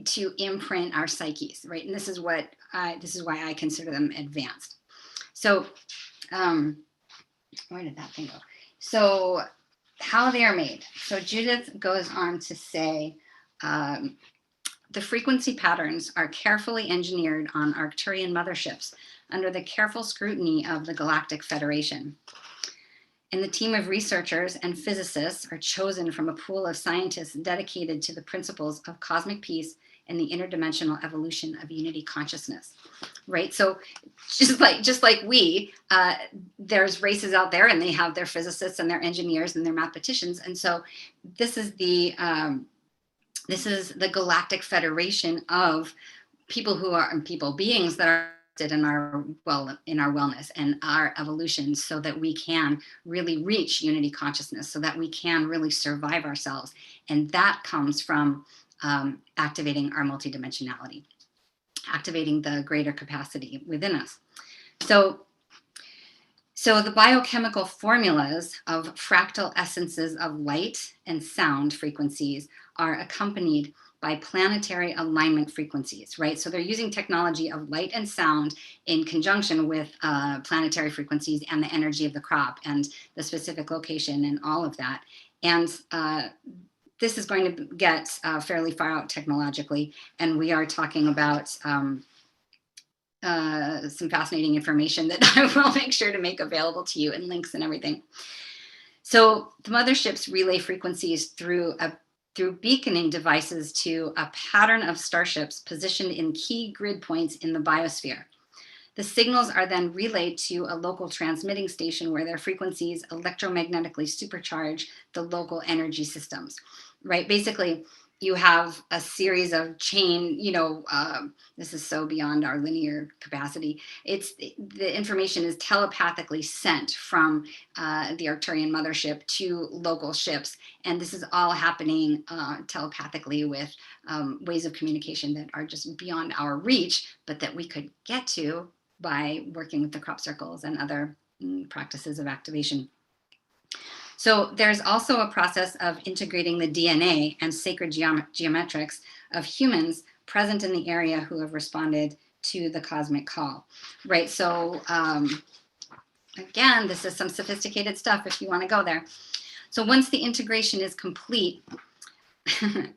to imprint our psyches, right? And this is why I consider them advanced. So, where did that thing go? So, how they are made. So Judith goes on to say, the frequency patterns are carefully engineered on Arcturian motherships under the careful scrutiny of the Galactic Federation. And the team of researchers and physicists are chosen from a pool of scientists dedicated to the principles of cosmic peace and the interdimensional evolution of unity consciousness, right? So just like we, there's races out there, and they have their physicists and their engineers and their mathematicians. And so this is the Galactic Federation of beings that are in our wellness and our evolution, so that we can really reach unity consciousness, so that we can really survive ourselves. And that comes from activating our multidimensionality, activating the greater capacity within us. So the biochemical formulas of fractal essences of light and sound frequencies are accompanied by planetary alignment frequencies, right? So they're using technology of light and sound in conjunction with planetary frequencies and the energy of the crop and the specific location and all of that. And this is going to get fairly far out technologically, and we are talking about some fascinating information that I will make sure to make available to you, and links and everything. So the motherships relay frequencies through beaconing devices to a pattern of starships positioned in key grid points in the biosphere. The signals are then relayed to a local transmitting station where their frequencies electromagnetically supercharge the local energy systems, right? Basically, you have a series of chain, this is so beyond our linear capacity. The information is telepathically sent from the Arcturian mothership to local ships. And this is all happening telepathically with ways of communication that are just beyond our reach, but that we could get to by working with the crop circles and other practices of activation. So there's also a process of integrating the DNA and sacred geometrics of humans present in the area who have responded to the cosmic call, right? So again, this is some sophisticated stuff if you want to go there. So once the integration is complete,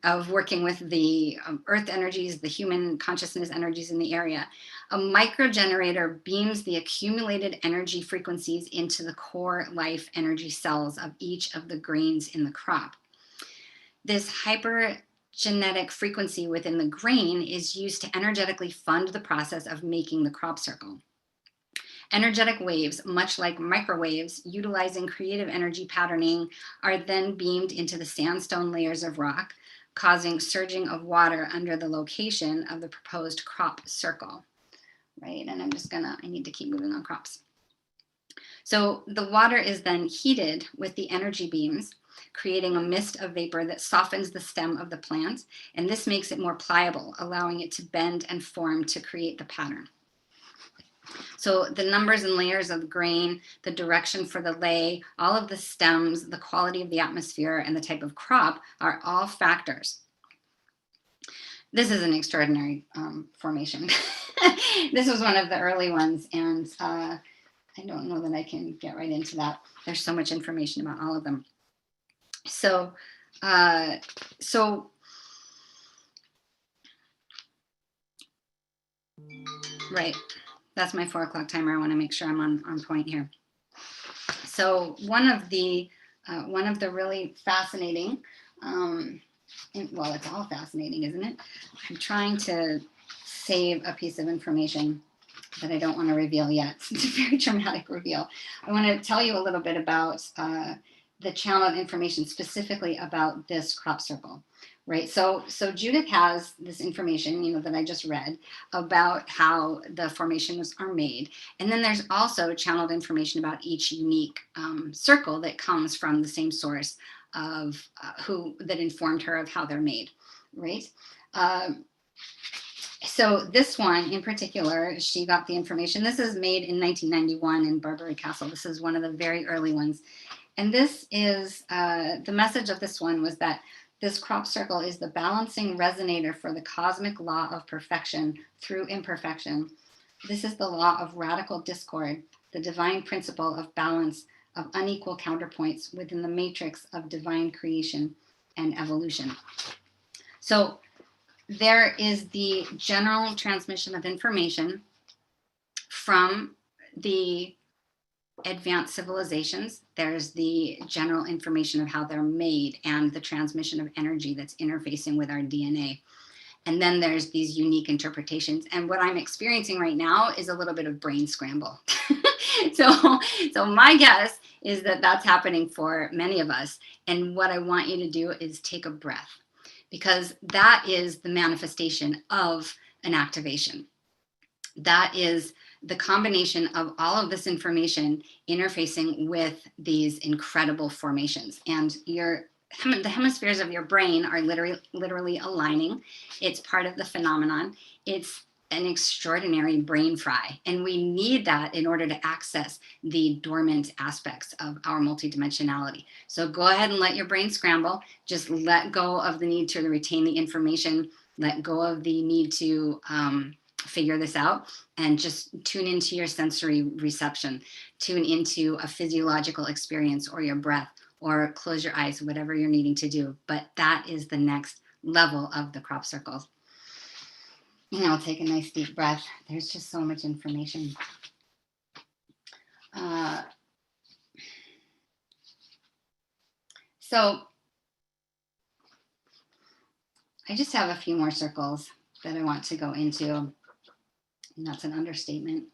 of working with the earth energies, the human consciousness energies in the area, a microgenerator beams the accumulated energy frequencies into the core life energy cells of each of the grains in the crop. This hypergenetic frequency within the grain is used to energetically fund the process of making the crop circle. Energetic waves, much like microwaves, utilizing creative energy patterning, are then beamed into the sandstone layers of rock, causing surging of water under the location of the proposed crop circle, right? And I need to keep moving on crops. So the water is then heated with the energy beams, creating a mist of vapor that softens the stem of the plant, and this makes it more pliable, allowing it to bend and form to create the pattern. So the numbers and layers of the grain, the direction for the lay, all of the stems, the quality of the atmosphere, and the type of crop are all factors. This is an extraordinary formation. This was one of the early ones, and I don't know that I can get right into that. There's so much information about all of them. So, right, that's my 4 o'clock timer. I want to make sure I'm on point here. So one of the really fascinating, well, it's all fascinating, isn't it? I'm trying to save a piece of information that I don't want to reveal yet. It's a very dramatic reveal. I want to tell you a little bit about the channeled information specifically about this crop circle, right? So Judith has this information, you know, that I just read about how the formations are made. And then there's also channeled information about each unique circle that comes from the same source of that informed her of how they're made, right? So this one in particular, she got the information. This is made in 1991 in Barbary Castle. This is one of the very early ones. And this is, the message of this one was that this crop circle is the balancing resonator for the cosmic law of perfection through imperfection. This is the law of radical discord, the divine principle of balance of unequal counterpoints within the matrix of divine creation and evolution. So there is the general transmission of information from the advanced civilizations. There's the general information of how they're made and the transmission of energy that's interfacing with our DNA. And then there's these unique interpretations. And what I'm experiencing right now is a little bit of brain scramble. So my guess is that that's happening for many of us. And what I want you to do is take a breath, because that is the manifestation of an activation. That is the combination of all of this information interfacing with these incredible formations. And the hemispheres of your brain are literally aligning. It's part of the phenomenon. It's an extraordinary brain fry. And we need that in order to access the dormant aspects of our multidimensionality. So go ahead and let your brain scramble. Just let go of the need to retain the information. Let go of the need to figure this out, and just tune into your sensory reception. Tune into a physiological experience or your breath, or close your eyes, whatever you're needing to do. But that is the next level of the crop circles. And I'll take a nice deep breath. There's just so much information. So I just have a few more circles that I want to go into, and that's an understatement.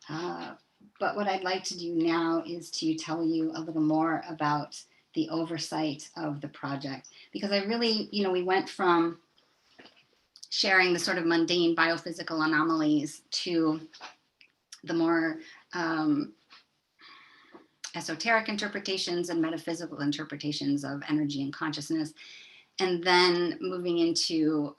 But what I'd like to do now is to tell you a little more about the oversight of the project, because I really, we went from sharing the sort of mundane biophysical anomalies to the more esoteric interpretations and metaphysical interpretations of energy and consciousness, and then moving into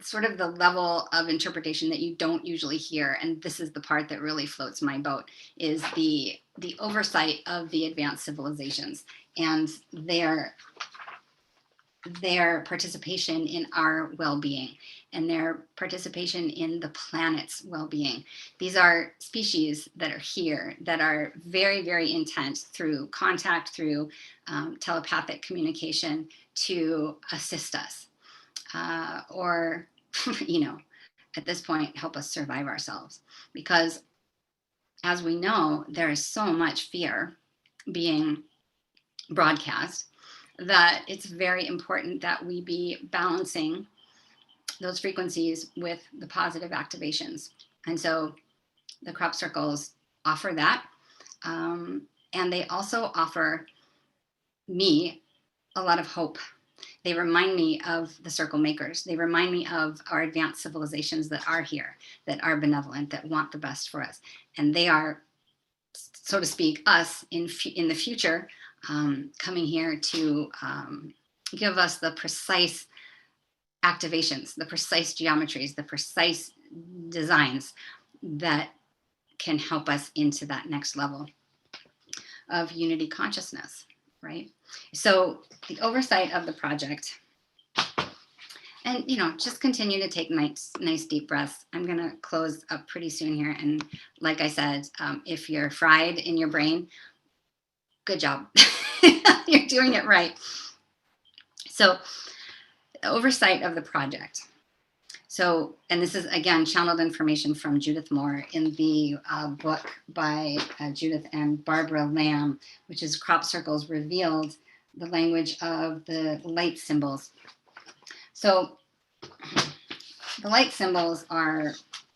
sort of the level of interpretation that you don't usually hear. And this is the part that really floats my boat, is the oversight of the advanced civilizations and their participation in our well-being and their participation in the planet's well-being. These are species that are here that are very, very intent through contact, through telepathic communication to assist us. Or, at this point, help us survive ourselves. Because as we know, there is so much fear being broadcast that it's very important that we be balancing those frequencies with the positive activations. And so the crop circles offer that. And they also offer me a lot of hope. They remind me of the circle makers. They remind me of our advanced civilizations that are here, that are benevolent, that want the best for us. And they are, so to speak, us in the future, coming here to give us the precise activations, the precise geometries, the precise designs that can help us into that next level of unity consciousness, right? So the oversight of the project And, just continue to take nice deep breaths. I'm going to close up pretty soon here. And like I said, if you're fried in your brain, good job. You're doing it right. So, oversight of the project. So, and this is, again, channeled information from Judith Moore in the book by Judith and Barbara Lamb, which is Crop Circles Revealed, the Language of the Light Symbols. So the light symbols are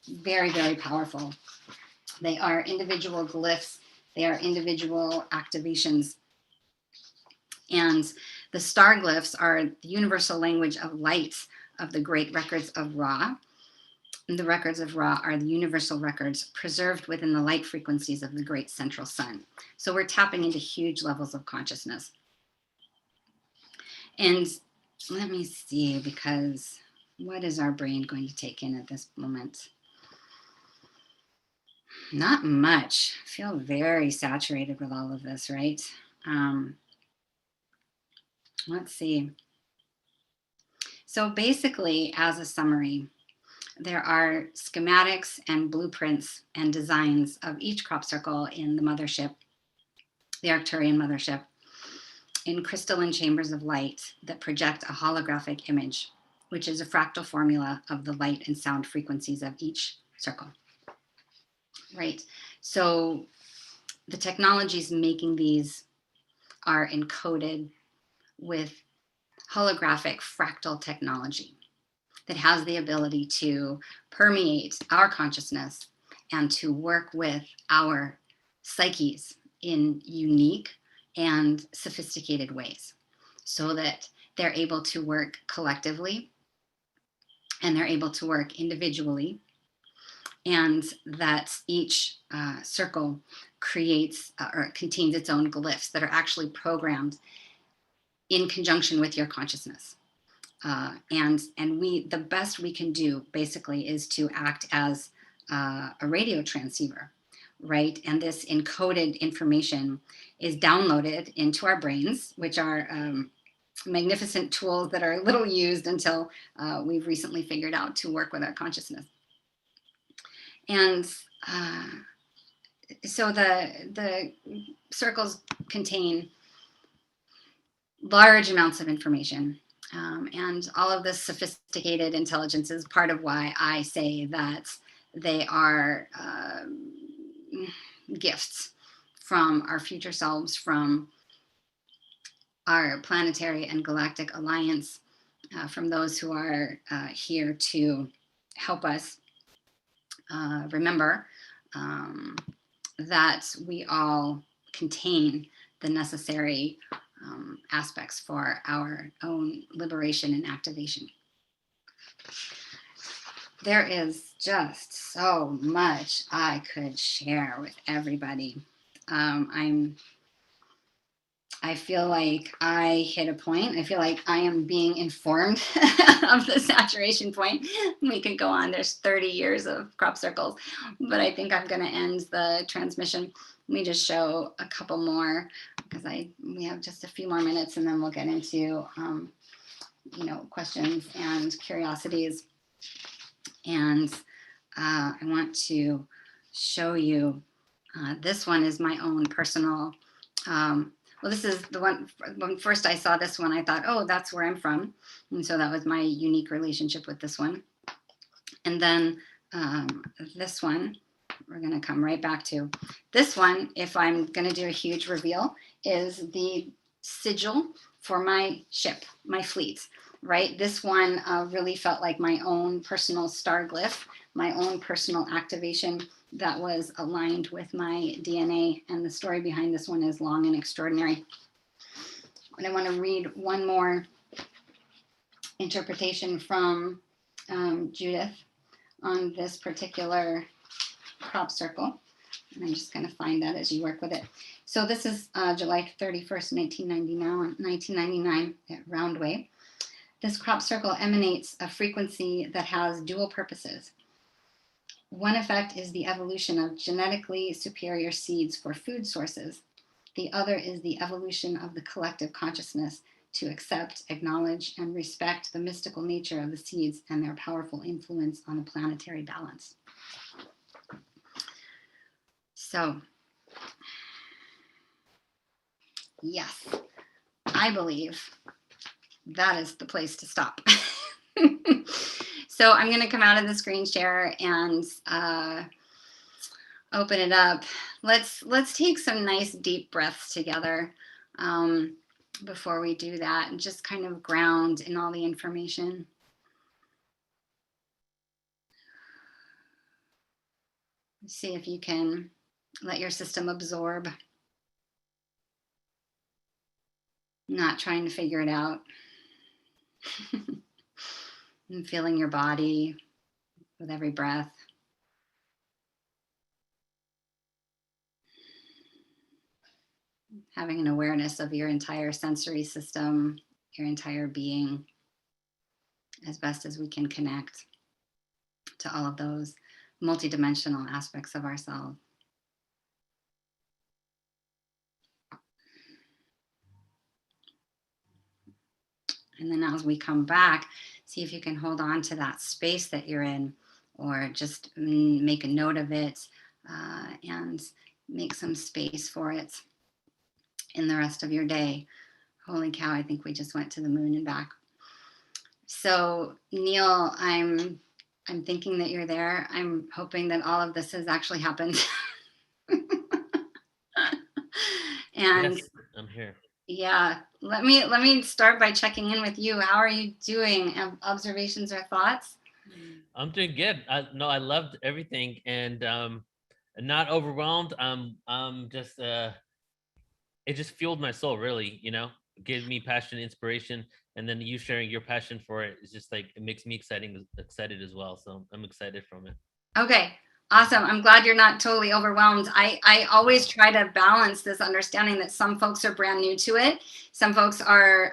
very, very powerful. They are individual glyphs. They are individual activations. And the star glyphs are the universal language of light of the great records of Ra. And the records of Ra are the universal records preserved within the light frequencies of the great central sun. So we're tapping into huge levels of consciousness. And let me see, because what is our brain going to take in at this moment? Not much. I feel very saturated with all of this, right? Let's see. So basically, as a summary, there are schematics and blueprints and designs of each crop circle in the mothership, the Arcturian mothership, in crystalline chambers of light that project a holographic image, which is a fractal formula of the light and sound frequencies of each circle. Right? So the technologies making these are encoded with holographic fractal technology that has the ability to permeate our consciousness and to work with our psyches in unique and sophisticated ways so that they're able to work collectively and they're able to work individually, and that each circle creates or contains its own glyphs that are actually programmed in conjunction with your consciousness. And the best we can do basically is to act as a radio transceiver, right? And this encoded information is downloaded into our brains, which are magnificent tools that are little used until we've recently figured out to work with our consciousness. And so the circles contain large amounts of information. And all of this sophisticated intelligence is part of why I say that they are gifts from our future selves, from our planetary and galactic alliance, from those who are here to help us remember that we all contain the necessary aspects for our own liberation and activation. There is just so much I could share with everybody. I feel like I hit a point. I feel like I am being informed of the saturation point. We could go on. There's 30 years of crop circles, but I think I'm going to end the transmission. Let me just show a couple more because we have just a few more minutes, and then we'll get into questions and curiosities. And I want to show you. This one is my own personal. Well, this is the one, when first I saw this one, I thought, oh, that's where I'm from. And so that was my unique relationship with this one. And then this one, we're going to come right back to. This one, if I'm going to do a huge reveal, is the sigil for my ship, my fleet, right? This one really felt like my own personal star glyph, my own personal activation that was aligned with my DNA, and the story behind this one is long and extraordinary. And I want to read one more interpretation from Judith on this particular crop circle, and I'm just going to find that as you work with it. So this is July 31st, 1999 at Roundway. This crop circle emanates a frequency that has dual purposes. One effect is the evolution of genetically superior seeds for food sources. The other is the evolution of the collective consciousness to accept, acknowledge, and respect the mystical nature of the seeds and their powerful influence on the planetary balance. So, yes, I believe that is the place to stop. So I'm going to come out of the screen share and open it up. Let's take some nice deep breaths together before we do that, and just kind of ground in all the information. See if you can let your system absorb, not trying to figure it out. And feeling your body with every breath. Having an awareness of your entire sensory system, your entire being, as best as we can connect to all of those multidimensional aspects of ourselves. And then as we come back, see if you can hold on to that space that you're in, or just make a note of it and make some space for it in the rest of your day. Holy cow, I think we just went to the moon and back. So Neil, I'm thinking that you're there. I'm hoping that all of this has actually happened. And yes, I'm here. Yeah, let me start by checking in with you. How are you doing? Observations or thoughts? I'm doing good. I loved everything, and not overwhelmed. Just it just fueled my soul, really. Gave me passion, inspiration, and then you sharing your passion for it is just like, it makes me excited as well. So I'm excited from it. Okay, awesome. I'm glad you're not totally overwhelmed. I always try to balance this understanding that some folks are brand new to it. Some folks are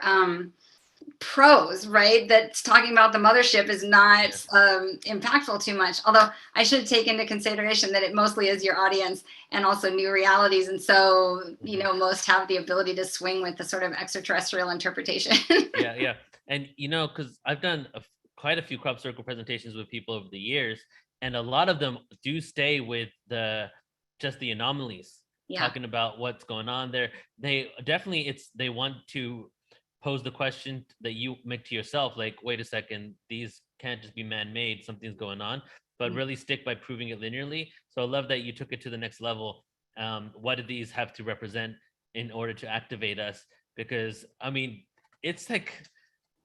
pros, right? That's talking about the mothership is not impactful too much. Although I should take into consideration that it mostly is your audience and also new realities. And so, most have the ability to swing with the sort of extraterrestrial interpretation. Yeah. And, because I've done quite a few crop circle presentations with people over the years, and a lot of them do stay with just the anomalies, talking about what's going on there. They definitely, they want to pose the question that you make to yourself, like, wait a second, these can't just be man-made, something's going on, but really stick by proving it linearly. So I love that you took it to the next level. What do these have to represent in order to activate us? Because it's like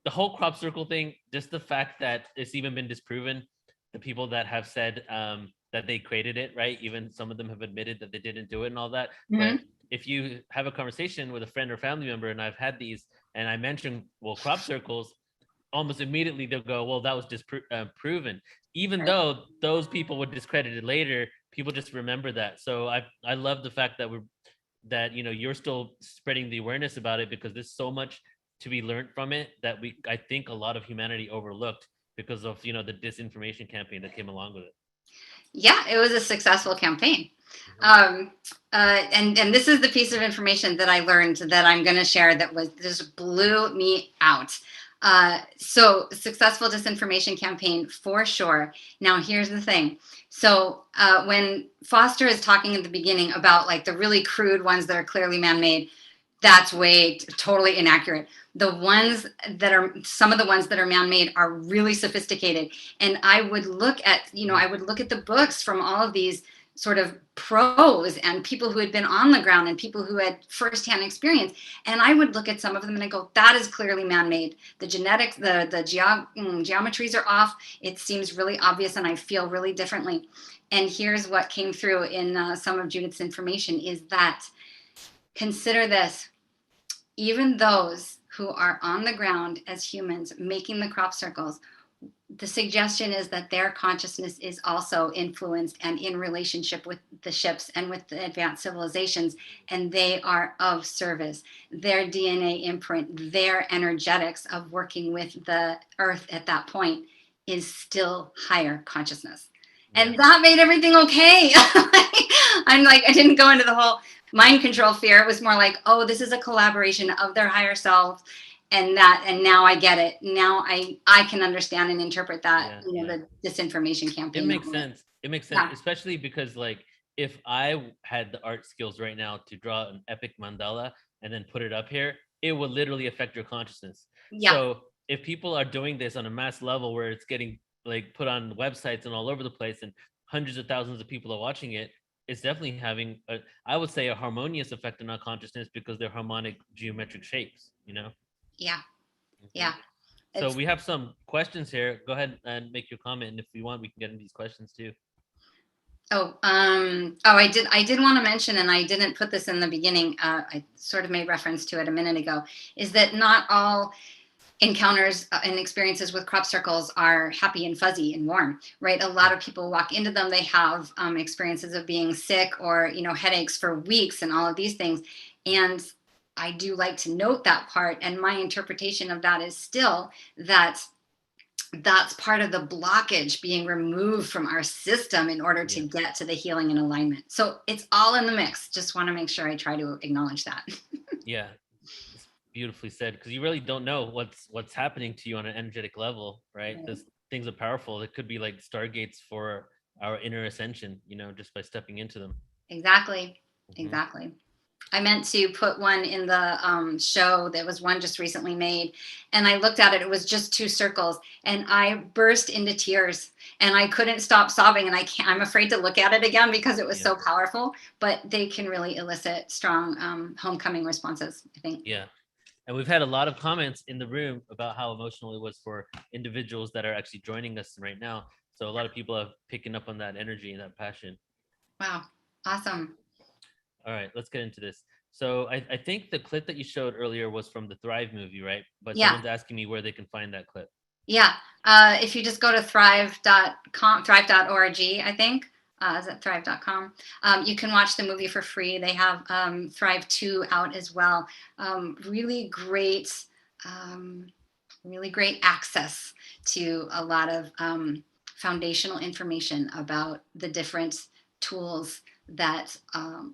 the whole crop circle thing, just the fact that it's even been disproven, the people that have said that they created it, right? Even some of them have admitted that they didn't do it and all that. But if you have a conversation with a friend or family member, and I've had these, and I mention, crop circles, almost immediately they'll go, well, that was just proven. Even though those people would discredit it later, people just remember that. So I love the fact that you're still spreading the awareness about it, because there's so much to be learned from it that I think a lot of humanity overlooked because of the disinformation campaign that came along with it. Yeah, it was a successful campaign. And this is the piece of information that I learned that I'm going to share that just blew me out. So successful disinformation campaign for sure. Now here's the thing. So when Foster is talking at the beginning about like the really crude ones that are clearly man-made, that's totally inaccurate. The ones that are, some of the ones that are man-made are really sophisticated. And I would look at, the books from all of these sort of pros and people who had been on the ground and people who had firsthand experience. And I would look at some of them and I go, that is clearly man-made. The genetics, the geometries are off. It seems really obvious and I feel really differently. And here's what came through in some of Judith's information is that, consider this, even those who are on the ground as humans making the crop circles, the suggestion is that their consciousness is also influenced and in relationship with the ships and with the advanced civilizations, and they are of service. Their DNA imprint, their energetics of working with the earth at that point is still higher consciousness. And that made everything okay. I didn't go into the whole mind control fear. It was more like, oh, this is a collaboration of their higher self. and now I get it. Now I can understand and interpret that, the disinformation campaign. It makes sense. It makes sense, especially because like if I had the art skills right now to draw an epic mandala and then put it up here, it would literally affect your consciousness. Yeah. So if people are doing this on a mass level where it's getting like put on websites and all over the place and hundreds of thousands of people are watching it, it's definitely having I would say a harmonious effect on our consciousness because they're harmonic geometric shapes, Yeah. Mhm. Yeah. So we have some questions here. Go ahead and make your comment, and if we want, we can get into these questions too. I did want to mention, and I didn't put this in the beginning. I sort of made reference to it a minute ago. Is that not all encounters and experiences with crop circles are happy and fuzzy and warm, right? A lot of people walk into them. They have experiences of being sick or headaches for weeks and all of these things, and I do like to note that part. And my interpretation of that is still that that's part of the blockage being removed from our system in order to get to the healing and alignment. So it's all in the mix. Just want to make sure I try to acknowledge that. Yeah, it's beautifully said, because you really don't know what's happening to you on an energetic level, right? Those things are powerful. It could be like stargates for our inner ascension, just by stepping into them. Exactly. I meant to put one in the show. There was one just recently made, and I looked at it. It was just 2 circles, and I burst into tears, and I couldn't stop sobbing. And I'm afraid to look at it again because it was so powerful. But they can really elicit strong homecoming responses, I think. Yeah, and we've had a lot of comments in the room about how emotional it was for individuals that are actually joining us right now. So a lot of people are picking up on that energy and that passion. Wow, awesome. All right, let's get into this. So I think the clip that you showed earlier was from the Thrive movie, right? But someone's asking me where they can find that clip. Yeah, if you just go to thrive.com, thrive.org, I think. Is it thrive.com? You can watch the movie for free. They have Thrive 2 out as well. Really great access to a lot of foundational information about the different tools that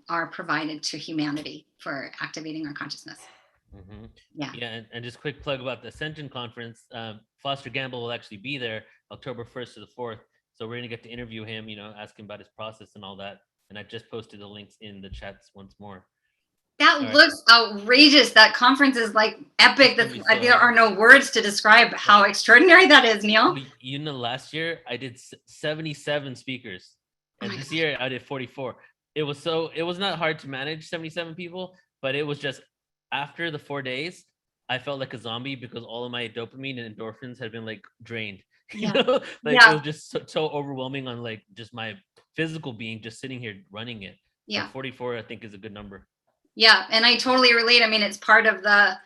are provided to humanity for activating our consciousness. Mm-hmm. Yeah. And just quick plug about the Ascension Conference. Foster Gamble will actually be there October 1st to the 4th. So we're going to get to interview him, ask him about his process and all that. And I just posted the links in the chats once more. That looks outrageous. That conference is like epic. There are no words to describe how extraordinary that is, Neil. Last year I did 77 speakers, and this year I did 44. It was not hard to manage 77 people, but it was just after the 4 days, I felt like a zombie because all of my dopamine and endorphins had been like drained. It was just so overwhelming on like just my physical being, just sitting here running it. So 44, I think, is a good number. Yeah, and I totally relate. I mean, it's part of the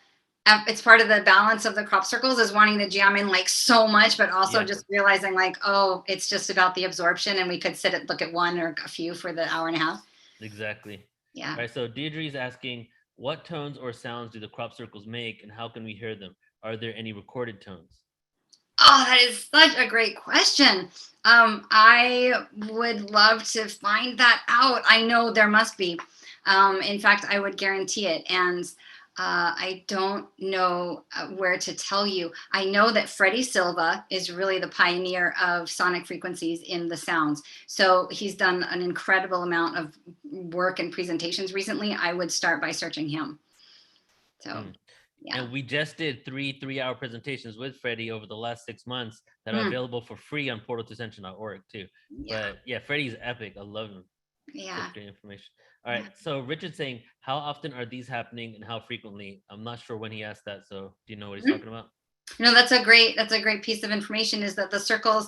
balance of the crop circles is wanting to jam in like so much, but also just realizing like, oh, it's just about the absorption, and we could look at one or a few for the hour and a half. Exactly. Yeah. All right. So Deirdre is asking, what tones or sounds do the crop circles make, and how can we hear them? Are there any recorded tones? Oh, that is such a great question. I would love to find that out. I know there must be. In fact, I would guarantee it. And I don't know where to tell you. I know that Freddie Silva is really the pioneer of sonic frequencies in the sounds. So he's done an incredible amount of work and presentations recently. I would start by searching him. So. Yeah. And we just did 3-hour presentations with Freddie over the last 6 months that are available for free on portaltoascension.org too. But Freddie's epic. I love him. Yeah. Such great information. All right. So Richard's saying, how often are these happening and how frequently? I'm not sure when he asked that. So do you know what he's talking about? No, that's a great piece of information, is that the circles,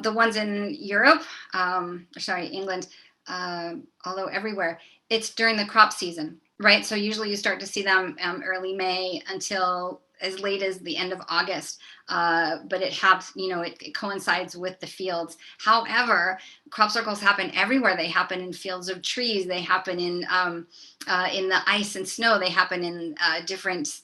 the ones in Europe, England, although everywhere, it's during the crop season, right? So usually you start to see them early May until as late as the end of August. But it coincides with the fields. However, crop circles happen everywhere. They happen in fields of trees. They happen in the ice and snow. They happen in different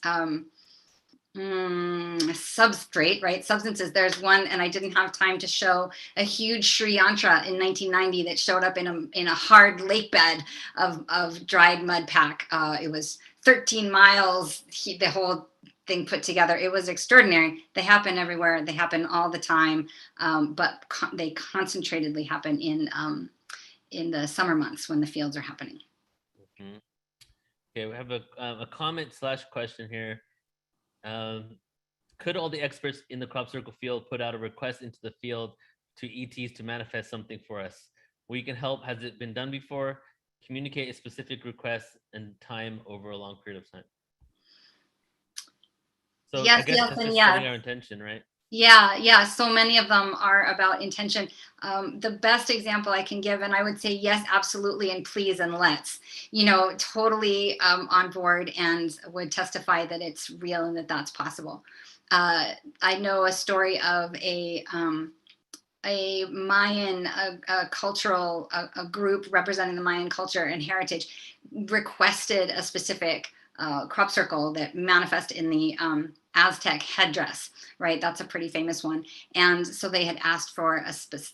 substrate, right? Substances. There's one, and I didn't have time to show, a huge Sri Yantra in 1990 that showed up in a hard lake bed of dried mud pack. It was 13 miles, the whole thing put together. It was extraordinary. They happen everywhere. They happen all the time, but they concentratedly happen in the summer months when the fields are happening. Mm-hmm. Okay, we have a comment / question here. Could all the experts in the crop circle field put out a request into the field to ETs to manifest something for us? We can help. Has it been done before? Communicate a specific request and time over a long period of time. So Yes, I guess yes, that's and just yes. setting our intention, right? Yeah. So many of them are about intention. The best example I can give, and I would say yes, absolutely, and please, and let's, totally on board and would testify that it's real and that that's possible. I know a story of a Mayan, a cultural, a group representing the Mayan culture and heritage requested a specific crop circle that manifest in the Aztec headdress, right? That's a pretty famous one. And so they had asked for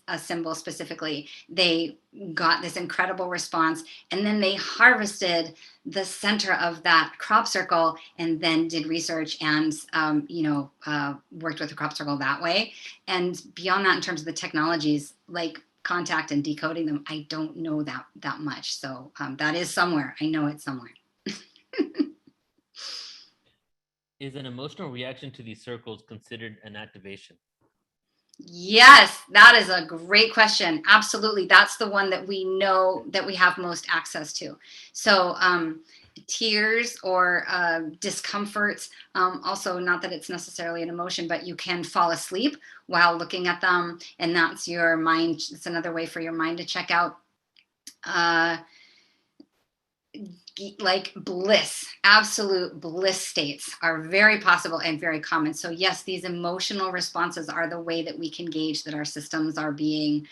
a symbol specifically. They got this incredible response, and then they harvested the center of that crop circle and then did research and, worked with the crop circle that way. And beyond that, in terms of the technologies, like contact and decoding them, I don't know that much. So that is somewhere. I know it's somewhere. Is an emotional reaction to these circles considered an activation? Yes, that is a great question. Absolutely. That's the one that we know that we have most access to. So tears or discomforts, also not that it's necessarily an emotion, but you can fall asleep while looking at them. And that's your mind. It's another way for your mind to check out. Like bliss, absolute bliss states are very possible and very common. So yes, these emotional responses are the way that we can gauge that our systems are being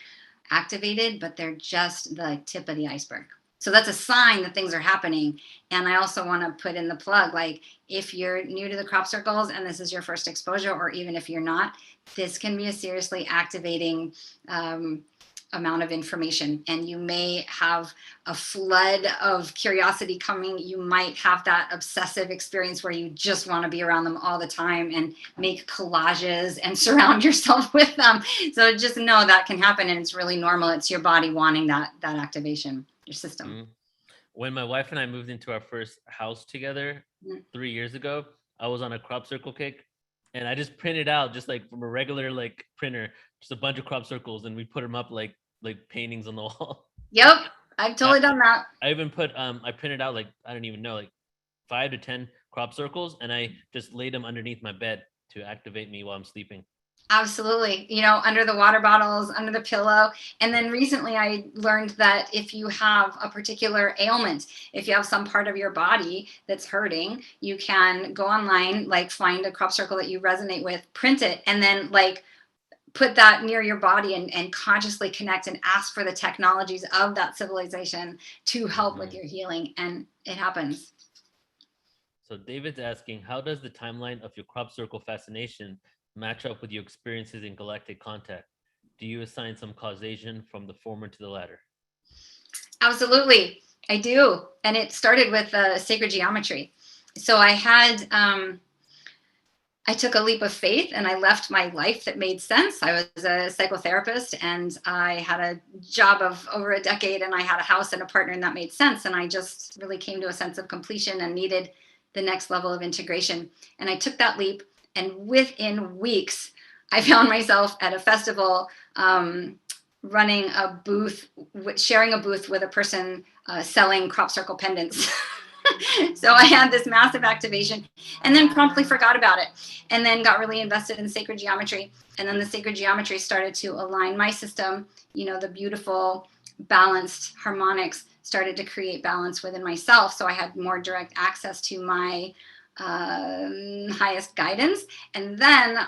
activated, but they're just the tip of the iceberg. So that's a sign that things are happening. And I also want to put in the plug, like if you're new to the crop circles and this is your first exposure, or even if you're not, this can be a seriously activating amount of information, and you may have a flood of curiosity coming. You might have that obsessive experience where you just want to be around them all the time and make collages and surround yourself with them. So just know that can happen, and it's really normal. It's your body wanting that activation, your system. Mm-hmm. When my wife and I moved into our first house together 3 years ago, I was on a crop circle kick, and I just printed out, just like from a regular like printer, just a bunch of crop circles, and we put them up like paintings on the wall. Yep, I've totally done that. I even put I printed out like, I don't even know, like 5 to 10 crop circles, and I just laid them underneath my bed to activate me while I'm sleeping. Absolutely. Under the water bottles, under the pillow. And then recently I learned that if you have a particular ailment, if you have some part of your body that's hurting, you can go online, like find a crop circle that you resonate with, print it, and then like put that near your body and consciously connect and ask for the technologies of that civilization to help with your healing. And it happens. So David's asking, how does the timeline of your crop circle fascination match up with your experiences in galactic contact? Do you assign some causation from the former to the latter? Absolutely, I do. And it started with sacred geometry. So I took a leap of faith and I left my life that made sense. I was a psychotherapist and I had a job of over a decade, and I had a house and a partner, and that made sense. And I just really came to a sense of completion and needed the next level of integration. And I took that leap, and within weeks, I found myself at a festival running a booth, sharing a booth with a person selling crop circle pendants. So I had this massive activation and then promptly forgot about it, and then got really invested in sacred geometry. And then the sacred geometry started to align my system. The beautiful, balanced harmonics started to create balance within myself. So I had more direct access to my highest guidance. And then,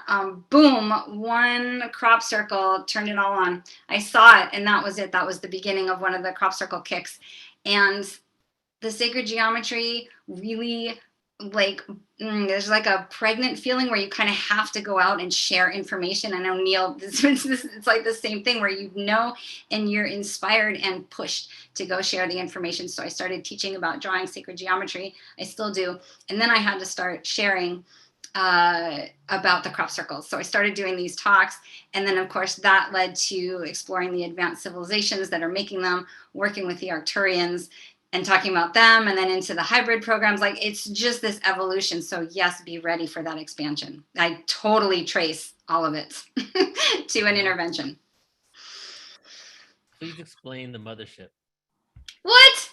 boom, one crop circle turned it all on. I saw it, and that was it. That was the beginning of one of the crop circle kicks. And the sacred geometry really like there's like a pregnant feeling where you kind of have to go out and share information. I know, Neil, it's like the same thing where you know and you're inspired and pushed to go share the information. So I started teaching about drawing sacred geometry. I still do. And then I had to start sharing about the crop circles. So I started doing these talks. And then, of course, that led to exploring the advanced civilizations that are making them, working with the Arcturians and talking about them, and then into the hybrid programs. Like, it's just this evolution. So yes, be ready for that expansion. I totally trace all of it to an intervention. Please explain the mothership. What?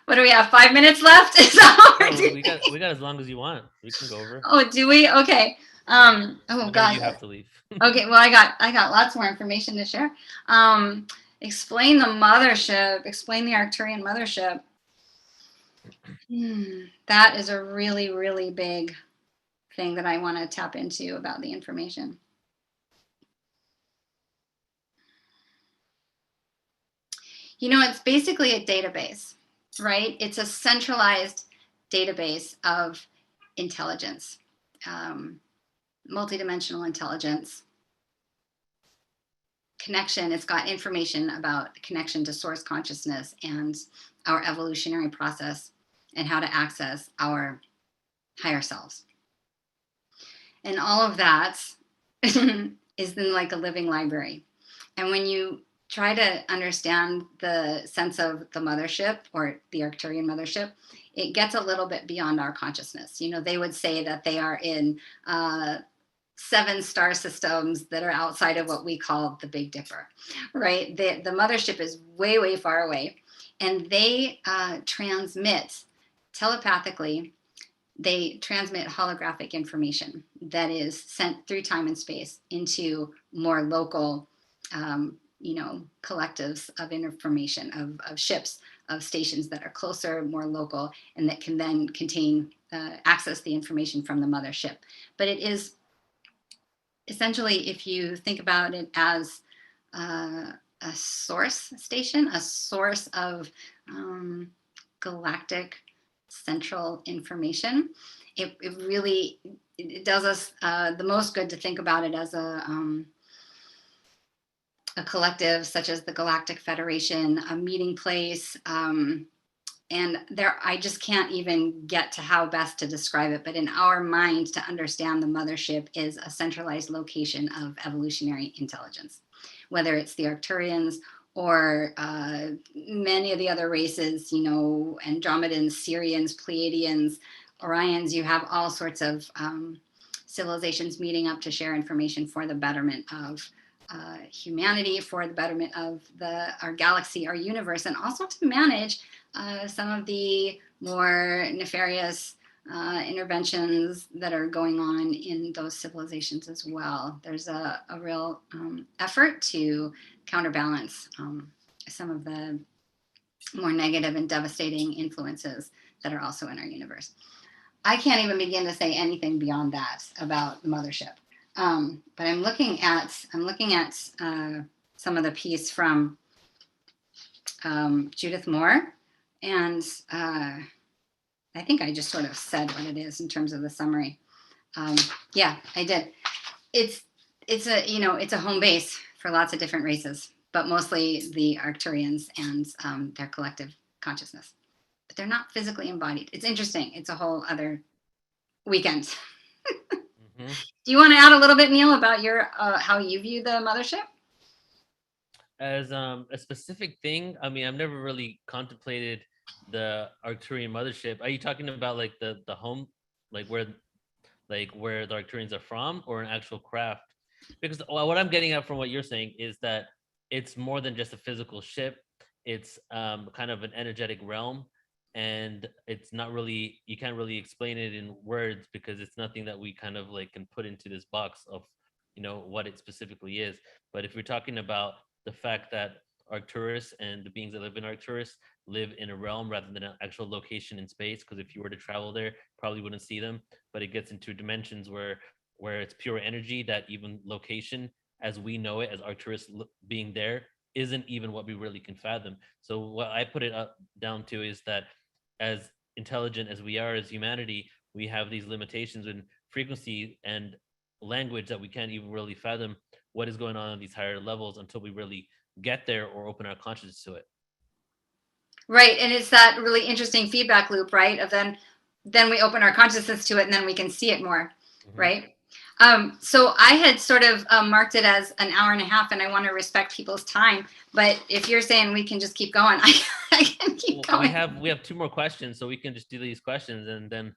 What do we have? 5 minutes left? Is that what we're doing? We got as long as you want. We can go over. Oh, do we? Okay. Oh God. You have to leave. Okay. Well, I got lots more information to share. Explain the mothership. Explain the Arcturian mothership. That is a really, really big thing that I want to tap into about the information. You know, it's basically a database, right? It's a centralized database of intelligence, multidimensional intelligence, connection. It's got information about connection to source consciousness and our evolutionary process and how to access our higher selves. And all of that is in like a living library. And when you try to understand the sense of the mothership or the Arcturian mothership, it gets a little bit beyond our consciousness. You know, they would say that they are in 7 star systems that are outside of what we call the Big Dipper, right? The mothership is way, way far away, and they transmit telepathically. They transmit holographic information that is sent through time and space into more local, collectives of information, of ships, of stations that are closer, more local, and that can then contain, access the information from the mothership. But it is essentially, if you think about it as a source station, a source of galactic central information, it really does us the most good to think about it as a collective such as the Galactic Federation, a meeting place. And there, I just can't even get to how best to describe it. But in our mind, to understand the mothership is a centralized location of evolutionary intelligence, whether it's the Arcturians or many of the other races, you know, Andromedans, Syrians, Pleiadians, Orions. You have all sorts of civilizations meeting up to share information for the betterment of humanity, for the betterment of our galaxy, our universe, and also to manage some of the more nefarious interventions that are going on in those civilizations as well. There's a real effort to counterbalance some of the more negative and devastating influences that are also in our universe. I can't even begin to say anything beyond that about the mothership. But I'm looking at some of the piece from Judith Moore, and I think I just sort of said what it is in terms of the summary. Yeah, I did. It's a home base for lots of different races, but mostly the Arcturians and their collective consciousness. But they're not physically embodied. It's interesting. It's a whole other weekend. Mm-hmm. Do you want to add a little bit, Neil, about your how you view the mothership? As a specific thing, I mean, I've never really contemplated the Arcturian mothership. Are you talking about like the home, like where the Arcturians are from, or an actual craft? Because what I'm getting at from what you're saying is that it's more than just a physical ship. It's kind of an energetic realm, and it's not really, you can't really explain it in words because it's nothing that we kind of like can put into this box of, you know, what it specifically is. But if we're talking about the fact that Arcturus and the beings that live in Arcturus live in a realm rather than an actual location in space, because if you were to travel there, probably wouldn't see them. But it gets into dimensions where it's pure energy, that even location as we know it, as Arcturus being there, isn't even what we really can fathom. So what I put it up down to is that as intelligent as we are as humanity, we have these limitations in frequency and language that we can't even really fathom what is going on these higher levels until we really get there or open our consciousness to it. Right. And it's that really interesting feedback loop, right? Of then we open our consciousness to it and then we can see it more. Mm-hmm. Right. So I had sort of marked it as an hour and a half, and I want to respect people's time. But if you're saying we can just keep going, I can keep going. We have 2 more questions, so we can just do these questions and then,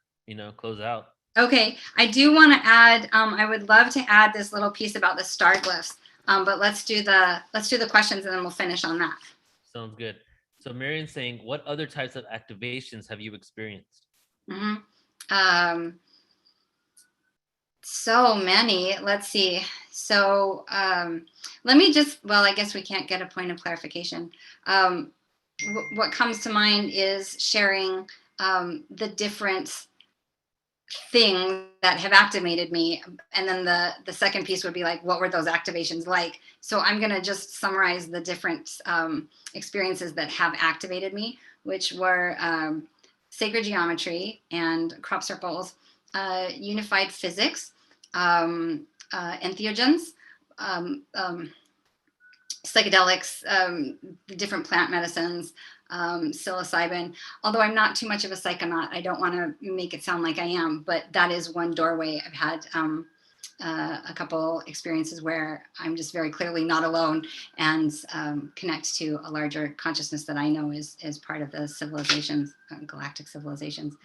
close out. Okay. I do want to add, I would love to add this little piece about the star glyphs. But let's do the questions and then we'll finish on that. Sounds good. So Marion's saying, what other types of activations have you experienced? Mm-hmm. So many. Let's see. So let me just, I guess we can't get a point of clarification. What comes to mind is sharing the different things that have activated me. And then the second piece would be like, what were those activations like? So I'm going to just summarize the different experiences that have activated me, which were sacred geometry and crop circles, unified physics, entheogens, psychedelics, the different plant medicines, psilocybin. Although I'm not too much of a psychonaut, I don't want to make it sound like I am, but that is one doorway. I've had a couple experiences where I'm just very clearly not alone and connect to a larger consciousness that I know is part of the civilizations, galactic civilizations.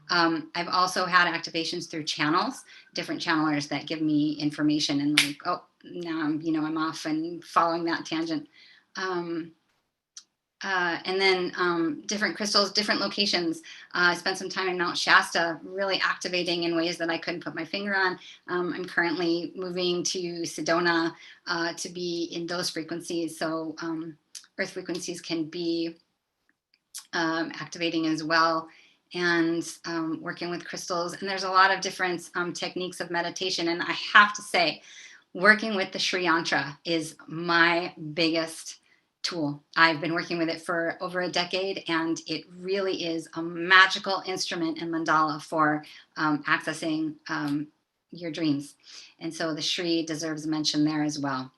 I've also had activations through channels, different channelers that give me information and like, oh, now I'm off and following that tangent. And then different crystals, different locations. I spent some time in Mount Shasta, really activating in ways that I couldn't put my finger on. I'm currently moving to Sedona to be in those frequencies. So earth frequencies can be activating as well. And working with crystals. And there's a lot of different techniques of meditation. And I have to say, working with the Sri Yantra is my biggest tool. I've been working with it for over a decade, and it really is a magical instrument and mandala for accessing your dreams. And so the Sri deserves mention there as well.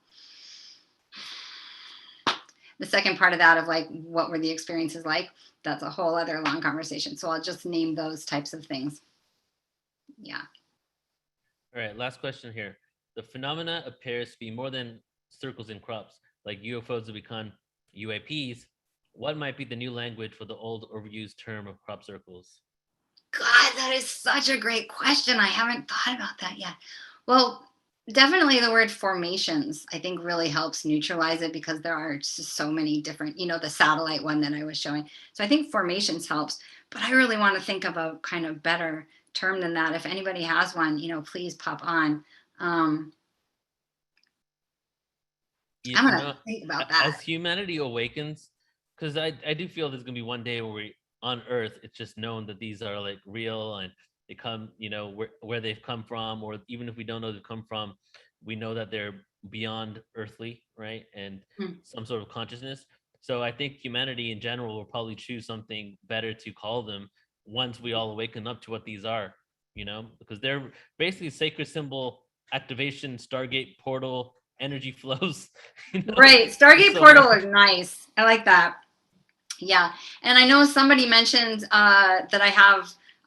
The second part of that of like, what were the experiences like? That's a whole other long conversation. So I'll just name those types of things. Yeah. All right, last question here. The phenomena appears to be more than circles and crops, like UFOs have become UAPs. What might be the new language for the old overused term of crop circles? God, that is such a great question. I haven't thought about that yet. Well, definitely the word formations, I think, really helps neutralize it because there are just so many different, the satellite one that I was showing. So I think formations helps, but I really want to think of a kind of better term than that. If anybody has one, please pop on. I'm going to think about that. As humanity awakens, because I do feel there's going to be one day where we on Earth, it's just known that these are like real and they come, where they've come from, or even if we don't know they've come from, we know that they're beyond earthly, right? And some sort of consciousness. So I think humanity in general will probably choose something better to call them once we all awaken up to what these are, because they're basically sacred symbol activation, Stargate portal, energy flows. Right. Stargate portal is nice. I like that. Yeah. And I know somebody mentioned that I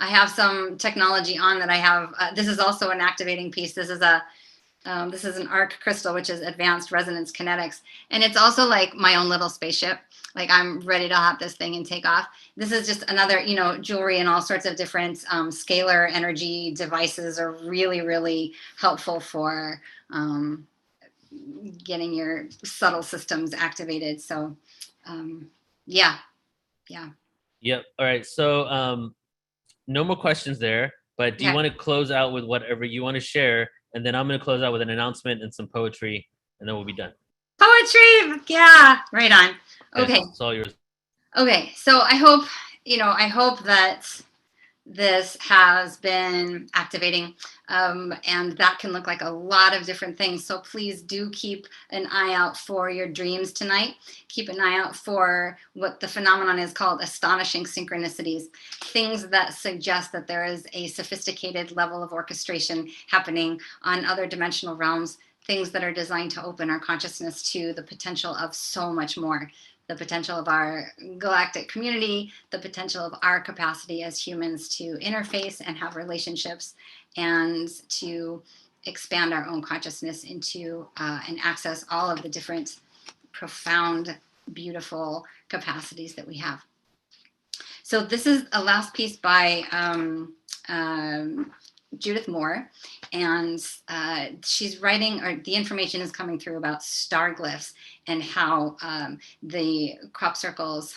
have some technology on that I have. This is also an activating piece. This is an arc crystal, which is advanced resonance kinetics. And it's also like my own little spaceship. Like I'm ready to hop this thing and take off. This is just another, jewelry and all sorts of different scalar energy devices are really, really helpful for getting your subtle systems activated. So, yeah. Yep. All right. So, no more questions there, but do you want to close out with whatever you want to share? And then I'm going to close out with an announcement and some poetry, and then we'll be done. Poetry. Yeah. Right on. Okay. It's all yours. Okay. So I hope that this has been activating, and that can look like a lot of different things. So please do keep an eye out for your dreams tonight. Keep an eye out for what the phenomenon is called astonishing synchronicities, things that suggest that there is a sophisticated level of orchestration happening on other dimensional realms, things that are designed to open our consciousness to the potential of so much more. The potential of our galactic community, the potential of our capacity as humans to interface and have relationships and to expand our own consciousness into and access all of the different profound, beautiful capacities that we have. So this is a last piece by Judith Moore, and she's writing, or the information is coming through about star glyphs and how the crop circles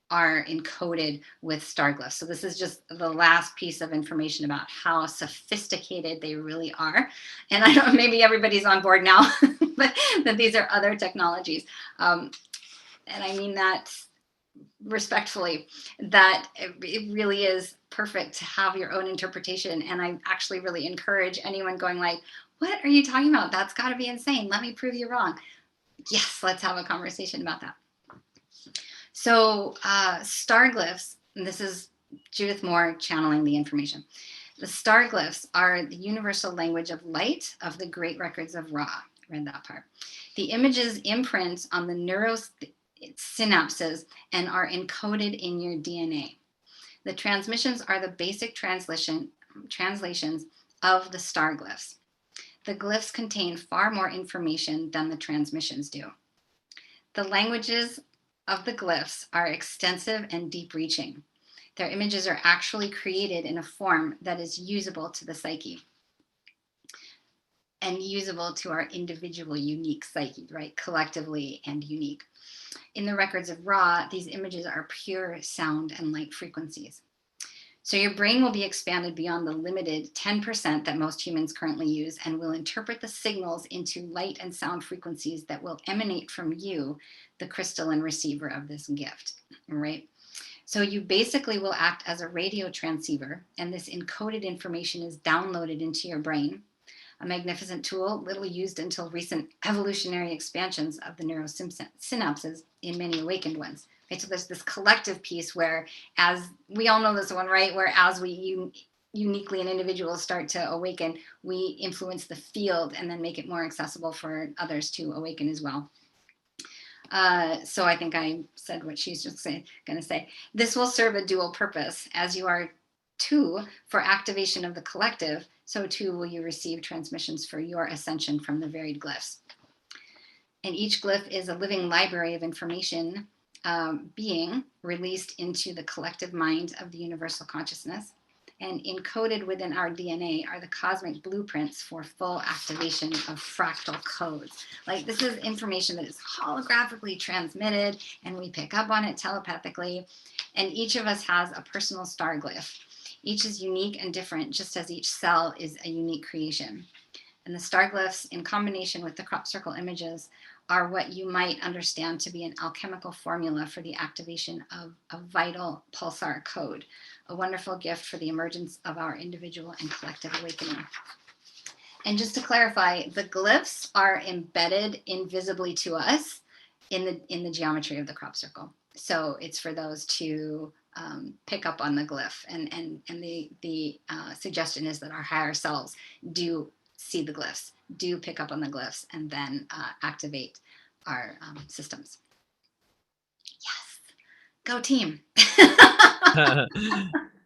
are encoded with star glyphs. So this is just the last piece of information about how sophisticated they really are. And I don't know, maybe everybody's on board now, but that these are other technologies. And I mean that respectfully, that it really is perfect to have your own interpretation. And I actually really encourage anyone going like, what are you talking about? That's got to be insane. Let me prove you wrong. Yes, let's have a conversation about that. So star glyphs, and this is Judith Moore channeling the information. The star glyphs are the universal language of light of the great records of Ra. I read that part. The images imprint on the synapses and are encoded in your DNA. The transmissions are the basic translations of the star glyphs. The glyphs contain far more information than the transmissions do. The languages of the glyphs are extensive and deep-reaching. Their images are actually created in a form that is usable to the psyche and usable to our individual unique psyche, right? Collectively and unique. In the records of Ra, these images are pure sound and light frequencies. So your brain will be expanded beyond the limited 10% that most humans currently use and will interpret the signals into light and sound frequencies that will emanate from you, the crystalline receiver of this gift, right? So you basically will act as a radio transceiver, and this encoded information is downloaded into your brain. A magnificent tool, little used until recent evolutionary expansions of the neurosynapses in many awakened ones. Right? So there's this collective piece where, as we all know this one, right? Where as we uniquely and individuals start to awaken, we influence the field and then make it more accessible for others to awaken as well. So I think I said what she's just going to say. This will serve a dual purpose, as you are too for activation of the collective, so too will you receive transmissions for your ascension from the varied glyphs. And each glyph is a living library of information being released into the collective mind of the universal consciousness. And encoded within our DNA are the cosmic blueprints for full activation of fractal codes. Like, this is information that is holographically transmitted, and we pick up on it telepathically. And each of us has a personal star glyph. Each is unique and different, just as each cell is a unique creation. And the star glyphs, in combination with the crop circle images, are what you might understand to be an alchemical formula for the activation of a vital pulsar code, a wonderful gift for the emergence of our individual and collective awakening. And just to clarify, the glyphs are embedded invisibly to us in the geometry of the crop circle. So it's for those to pick up on the glyph. And the suggestion is that our higher selves do see the glyphs, do pick up on the glyphs, and then activate our systems. Yes, go team.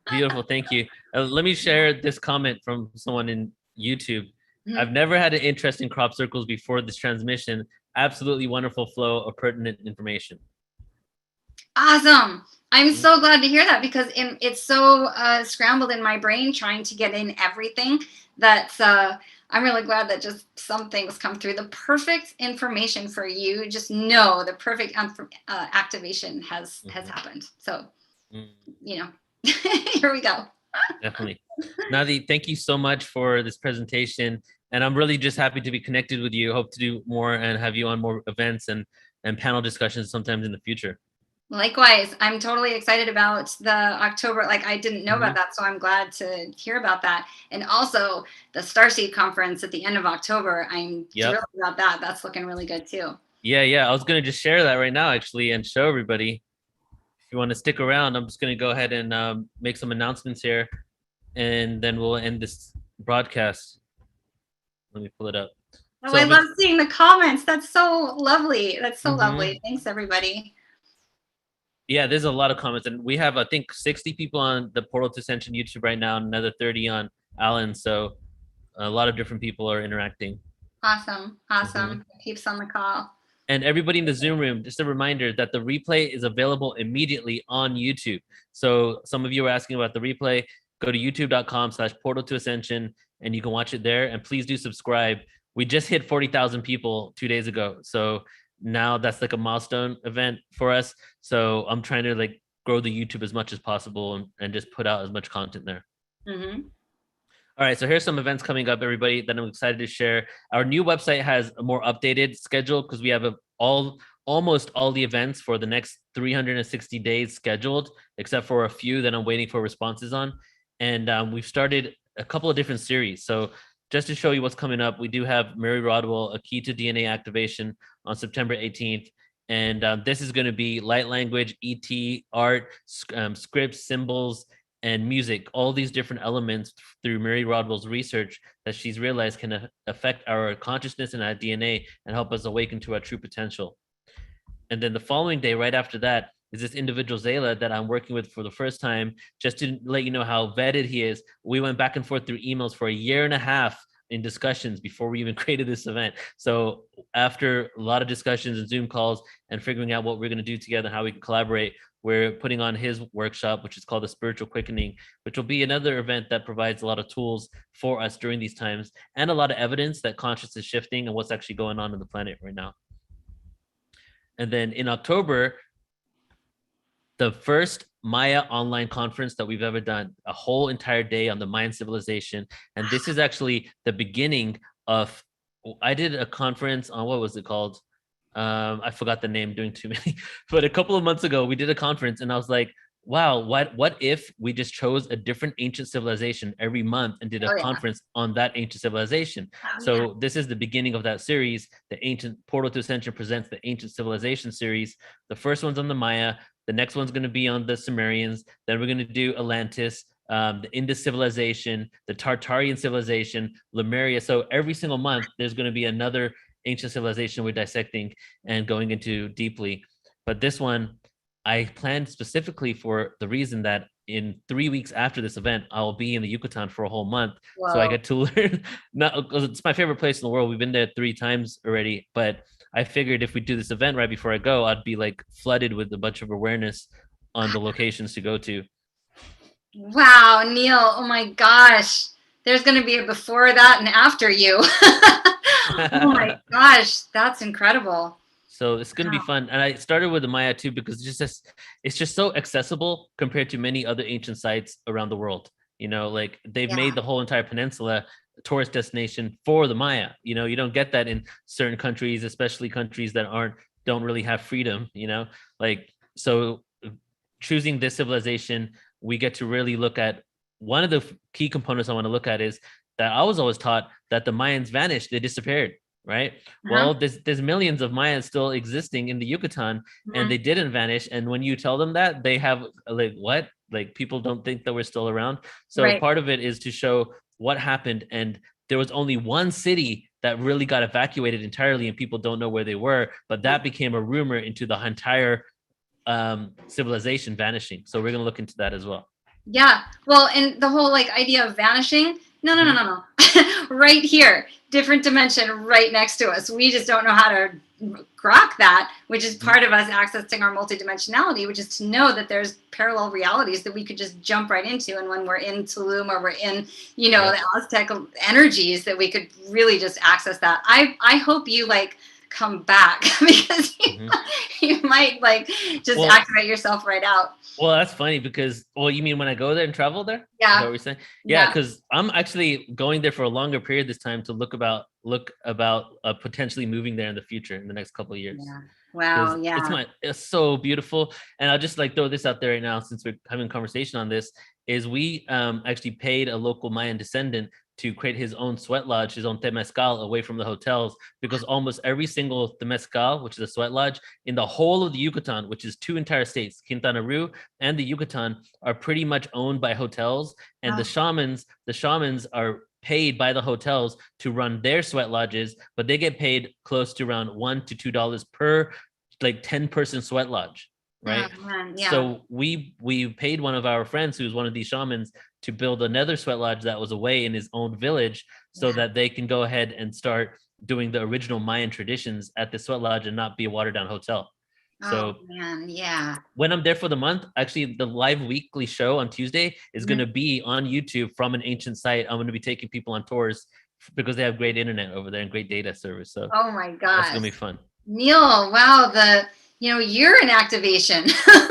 Beautiful, thank you. Let me share this comment from someone in YouTube. Mm-hmm. I've never had an interest in crop circles before this transmission. Absolutely wonderful flow of pertinent information. Awesome. I'm so glad to hear that, because it's so scrambled in my brain trying to get in everything that I'm really glad that just some things come through. The perfect information for you, just know the perfect activation has happened. So, you know, here we go. Definitely. Nadi, thank you so much for this presentation. And I'm really just happy to be connected with you. Hope to do more and have you on more events and panel discussions sometimes in the future. Likewise, I'm totally excited about the October. Like, I didn't know about that, so I'm glad to hear about that. And also the Starseed Conference at the end of October. I'm thrilled about that. That's looking really good too. Yeah. I was going to just share that right now, actually, and show everybody. If you want to stick around, I'm just going to go ahead and make some announcements here, and then we'll end this broadcast. Let me pull it up. Oh, so I love seeing the comments. That's so lovely. That's so lovely. Thanks, everybody. Yeah, there's a lot of comments, and we have, I think, 60 people on the Portal to Ascension YouTube right now, and another 30 on Alan. So a lot of different people are interacting. Awesome. Keeps on the call. And everybody in the Zoom room, just a reminder that the replay is available immediately on YouTube. So some of you are asking about the replay. Go to youtube.com/portal to ascension, and you can watch it there. And please do subscribe. We just hit 40,000 people 2 days ago. So now that's like a milestone event for us. So I'm trying to like grow the YouTube as much as possible and just put out as much content there. All right, so here's some events coming up, everybody, that I'm excited to share. Our new website has a more updated schedule because we have almost all the events for the next 360 days scheduled, except for a few that I'm waiting for responses on. And we've started a couple of different series. So just to show you what's coming up, we do have Mary Rodwell, A Key to DNA Activation on September 18th. And this is going to be light language, ET, art, scripts, symbols, and music, all these different elements through Mary Rodwell's research that she's realized can affect our consciousness and our DNA and help us awaken to our true potential. And then the following day, right after that, is this individual Zayla that I'm working with for the first time. Just to let you know how vetted he is, we went back and forth through emails for 1.5 years in discussions before we even created this event. So after a lot of discussions and Zoom calls and figuring out what we're going to do together, how we can collaborate, we're putting on his workshop, which is called the Spiritual Quickening, which will be another event that provides a lot of tools for us during these times and a lot of evidence that consciousness is shifting and what's actually going on in the planet right now. And then in October, the first Maya online conference that we've ever done, a whole entire day on the Mayan civilization. And this is actually the beginning of, I did a conference on, what was it called? I forgot the name, doing too many, but a couple of months ago, we did a conference and I was like, wow, what if we just chose a different ancient civilization every month and did a conference on that ancient civilization? So this is the beginning of that series. The Ancient Portal to Ascension presents the Ancient Civilization series. The first one's on the Maya. The next one's going to be on the Sumerians. Then we're going to do Atlantis, the Indus civilization, the Tartarian civilization, Lemuria. So every single month, there's going to be another ancient civilization we're dissecting and going into deeply. But this one, I planned specifically for the reason that in 3 weeks after this event, I'll be in the Yucatan for a whole month. Wow. So I get to learn, not because it's my favorite place in the world. We've been there 3 times already, but I figured if we do this event right before I go, I'd be like flooded with a bunch of awareness on the locations to go to. Wow, Neil, oh my gosh. There's going to be a before that and after you. Oh my gosh, that's incredible. So it's going to be fun. And I started with the Maya too, because it's just so accessible compared to many other ancient sites around the world. You know, like they've made the whole entire peninsula a tourist destination for the Maya. You know, you don't get that in certain countries, especially countries that don't really have freedom, you know, like, so choosing this civilization, we get to really look at one of the key components I want to look at is that I was always taught that the Mayans vanished, they disappeared. Right. Well, there's millions of Mayans still existing in the Yucatan, and they didn't vanish. And when you tell them that, they have like, what? Like, people don't think that we're still around. So part of it is to show what happened. And there was only one city that really got evacuated entirely, and people don't know where they were. But that became a rumor into the entire civilization vanishing. So we're going to look into that as well. Yeah. Well, and the whole like idea of vanishing. No. Right here, different dimension right next to us. We just don't know how to grok that, which is part of us accessing our multidimensionality, which is to know that there's parallel realities that we could just jump right into. And when we're in Tulum or we're in, you know, the Aztec energies, that we could really just access that. I hope you like come back because Mhm. you might like just Well, activate yourself right out. Well, that's funny because, well, you mean when I go there and travel there? Is that Yeah. what we're saying? Yeah, Yeah. because I'm actually going there for a longer period this time to look about potentially moving there in the future in the next couple of years. Yeah. Wow. Because Yeah. it's so beautiful. And I'll just like throw this out there right now since we're having a conversation on this, is we actually paid a local Mayan descendant to create his own sweat lodge, his own temescal away from the hotels, because almost every single temescal, which is a sweat lodge, in the whole of the Yucatan, which is 2 entire states, Quintana Roo and the Yucatan, are pretty much owned by hotels. And the shamans are paid by the hotels to run their sweat lodges, but they get paid close to around $1 to $2 per like 10-person sweat lodge, right? Oh, man. Yeah. So we paid one of our friends who's one of these shamans to build another sweat lodge that was away in his own village so that they can go ahead and start doing the original Mayan traditions at the sweat lodge and not be a watered down hotel. So Oh man, yeah. when I'm there for the month, actually the live weekly show on Tuesday is going to be on YouTube from an ancient site. I'm going to be taking people on tours because they have great internet over there and great data service. So Oh my that's gosh. going to be fun. Neil, wow, you're an activation.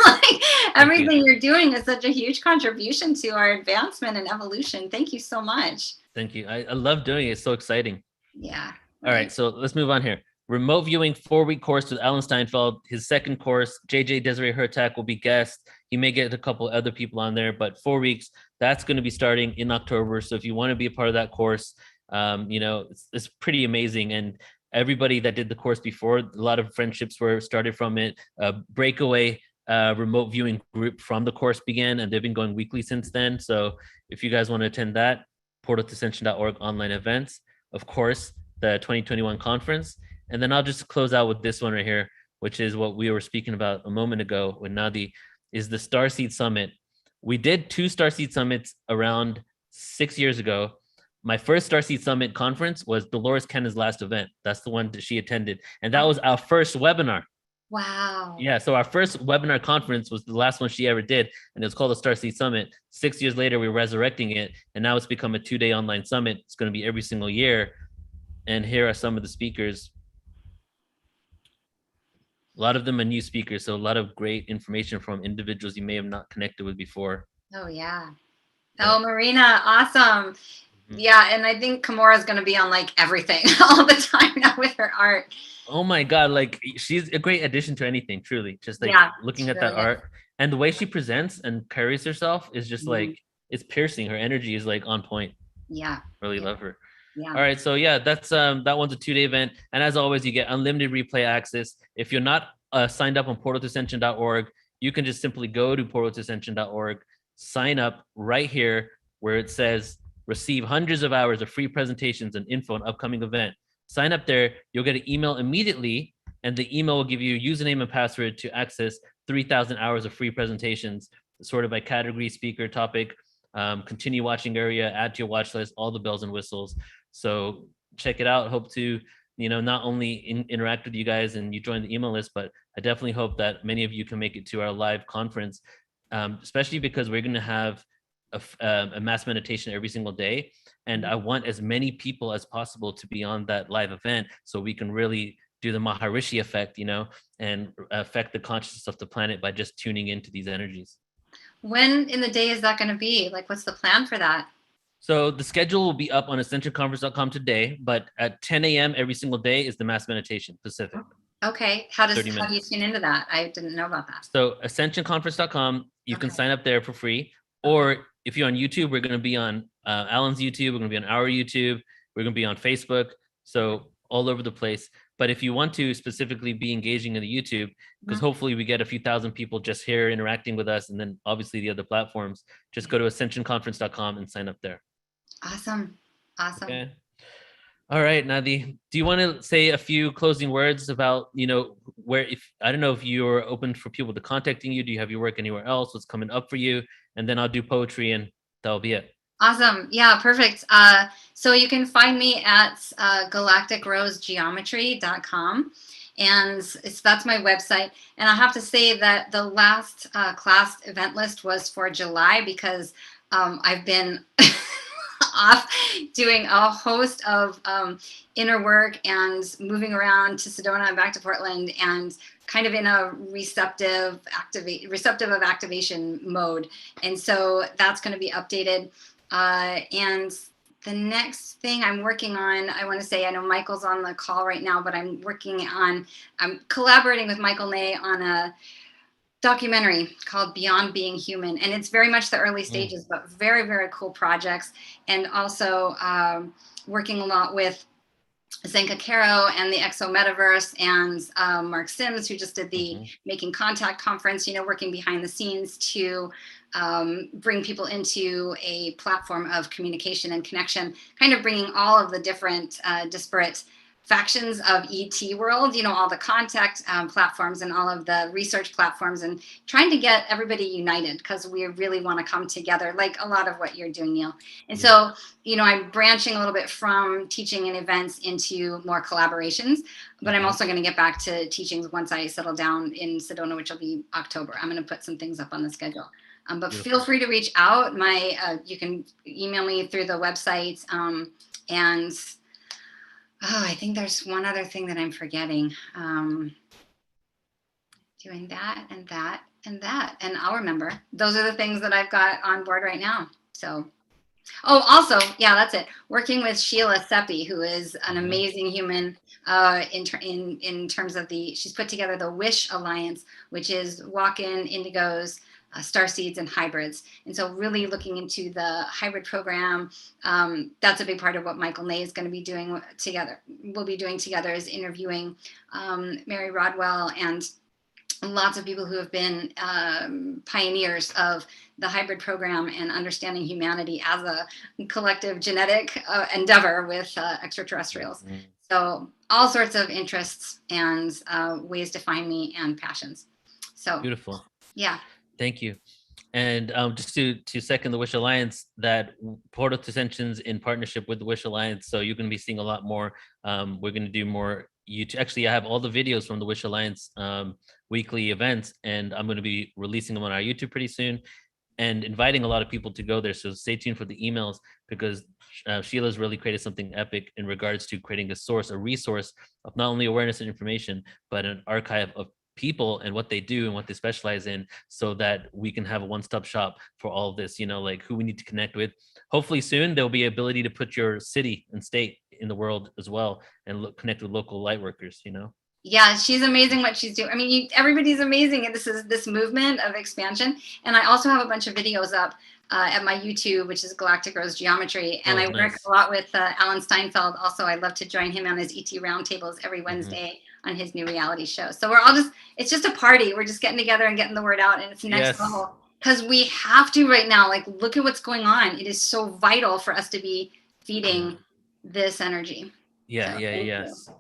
Like everything you're doing is such a huge contribution to our advancement and evolution. Thank you so much. Thank you. I love doing it. It's so exciting. Yeah. All right, so let's move on here. Remote viewing 4-week course with Alan Steinfeld. His second course, JJ Desiree Hertak will be guest. He may get a couple other people on there, but 4 weeks, that's going to be starting in October. So if you want to be a part of that course, it's pretty amazing. And everybody that did the course before, a lot of friendships were started from it. Breakaway remote viewing group from the course began, and they've been going weekly since then. So if you guys want to attend that, portaltoascension.org online events, of course, the 2021 conference. And then I'll just close out with this one right here, which is what we were speaking about a moment ago with Nadi, is the Starseed Summit. We did 2 Starseed Summits around 6 years ago. My first Starseed Summit conference was Dolores Kenna's last event. That's the one that she attended. And that was our first webinar. Wow. Yeah, so our first webinar conference was the last one she ever did, and it was called the Starseed Summit. 6 years later, we're resurrecting it, and now it's become a 2-day online summit. It's going to be every single year. And here are some of the speakers. A lot of them are new speakers, so a lot of great information from individuals you may have not connected with before. Oh, yeah. Oh, Marina, awesome. Yeah, and I think Kimura's going to be on like everything all the time now with her art. Oh my God, like she's a great addition to anything, truly. Just like looking at that art and the way she presents and carries herself is just like, it's piercing. Her energy is like on point. Yeah. Really love her. Yeah. All right, so yeah, that's that one's a 2-day event, and as always, you get unlimited replay access. If you're not signed up on portaltoascension.org, you can just simply go to portaltoascension.org, sign up right here where it says receive hundreds of hours of free presentations and info on upcoming event. Sign up there, you'll get an email immediately, and the email will give you a username and password to access 3,000 hours of free presentations, sorted by category, speaker, topic, continue watching area, add to your watch list, all the bells and whistles. So check it out. Hope to, not only interact with you guys and you join the email list, but I definitely hope that many of you can make it to our live conference, especially because we're going to have a mass meditation every single day. And I want as many people as possible to be on that live event so we can really do the Maharishi effect, and affect the consciousness of the planet by just tuning into these energies. When in the day is that going to be? Like, what's the plan for that? So the schedule will be up on ascensionconference.com today, but at 10 a.m. every single day is the mass meditation Pacific. Okay. How do you tune into that? I didn't know about that. So ascensionconference.com, you can sign up there for free. Or if you're on YouTube, we're going to be on Alan's YouTube. We're going to be on our YouTube. We're going to be on Facebook. So all over the place. But if you want to specifically be engaging in the YouTube, because hopefully we get a few thousand people just here interacting with us, and then obviously the other platforms, just go to ascensionconference.com and sign up there. Awesome. Okay. All right, Nadi, do you want to say a few closing words about, where, I don't know if you're open for people to contacting you. Do you have your work anywhere else? What's coming up for you? And then I'll do poetry and that'll be it. Awesome. Yeah, perfect. So you can find me at galacticrosegeometry.com. And that's my website. And I have to say that the last class event list was for July because I've been off doing a host of inner work and moving around to Sedona and back to Portland, and kind of in a receptive of activation mode. And so that's going to be updated. And the next thing I'm working on, I want to say, I know Michael's on the call right now, but I'm collaborating with Michael Ney on a documentary called Beyond Being Human. And it's very much the early stages, but very, very cool projects. And also working a lot with Zenka Caro and the Exo Metaverse, and Mark Sims, who just did the Making Contact conference, working behind the scenes to bring people into a platform of communication and connection, kind of bringing all of the different disparate factions of ET world, all the contact platforms and all of the research platforms, and trying to get everybody united, because we really want to come together, like a lot of what you're doing, Neil. And so, I'm branching a little bit from teaching and events into more collaborations, but I'm also going to get back to teachings once I settle down in Sedona, which will be October. I'm going to put some things up on the schedule. But feel free to reach out. You can email me through the website, and I think there's one other thing that I'm forgetting. Doing that and that and that, and I'll remember. Those are the things that I've got on board right now. So, also, yeah, that's it. Working with Sheila Seppi, who is an amazing human in terms of she's put together the Wish Alliance, which is walk-in indigos, starseeds, and hybrids. And so really looking into the hybrid program, that's a big part of what Michael Ney is going to be doing together. We'll be doing together is interviewing Mary Rodwell and lots of people who have been pioneers of the hybrid program and understanding humanity as a collective genetic endeavor with extraterrestrials. So all sorts of interests and ways to find me and passions. So beautiful. Yeah. Thank you. And just to second the Wish Alliance, that Portal to Ascensions in partnership with the Wish Alliance. So you're going to be seeing a lot more. We're going to do more YouTube. Actually, I have all the videos from the Wish Alliance weekly events, and I'm going to be releasing them on our YouTube pretty soon, and inviting a lot of people to go there. So stay tuned for the emails, because Sheila's really created something epic in regards to creating a resource of not only awareness and information, but an archive of people and what they do and what they specialize in, so that we can have a one-stop shop for all of this, like who we need to connect with. Hopefully soon there'll be ability to put your city and state in the world as well, and connect with local light workers. Yeah, she's amazing what she's doing. I mean, everybody's amazing, and this movement of expansion. And I also have a bunch of videos up at my YouTube, which is Galactic Rose Geometry. And I work a lot with Alan Steinfeld. Also, I love to join him on his ET roundtables every Wednesday on his new reality show. So it's just a party. We're just getting together and getting the word out, and it's next level. Because we have to right now, look at what's going on. It is so vital for us to be feeding this energy. Yeah.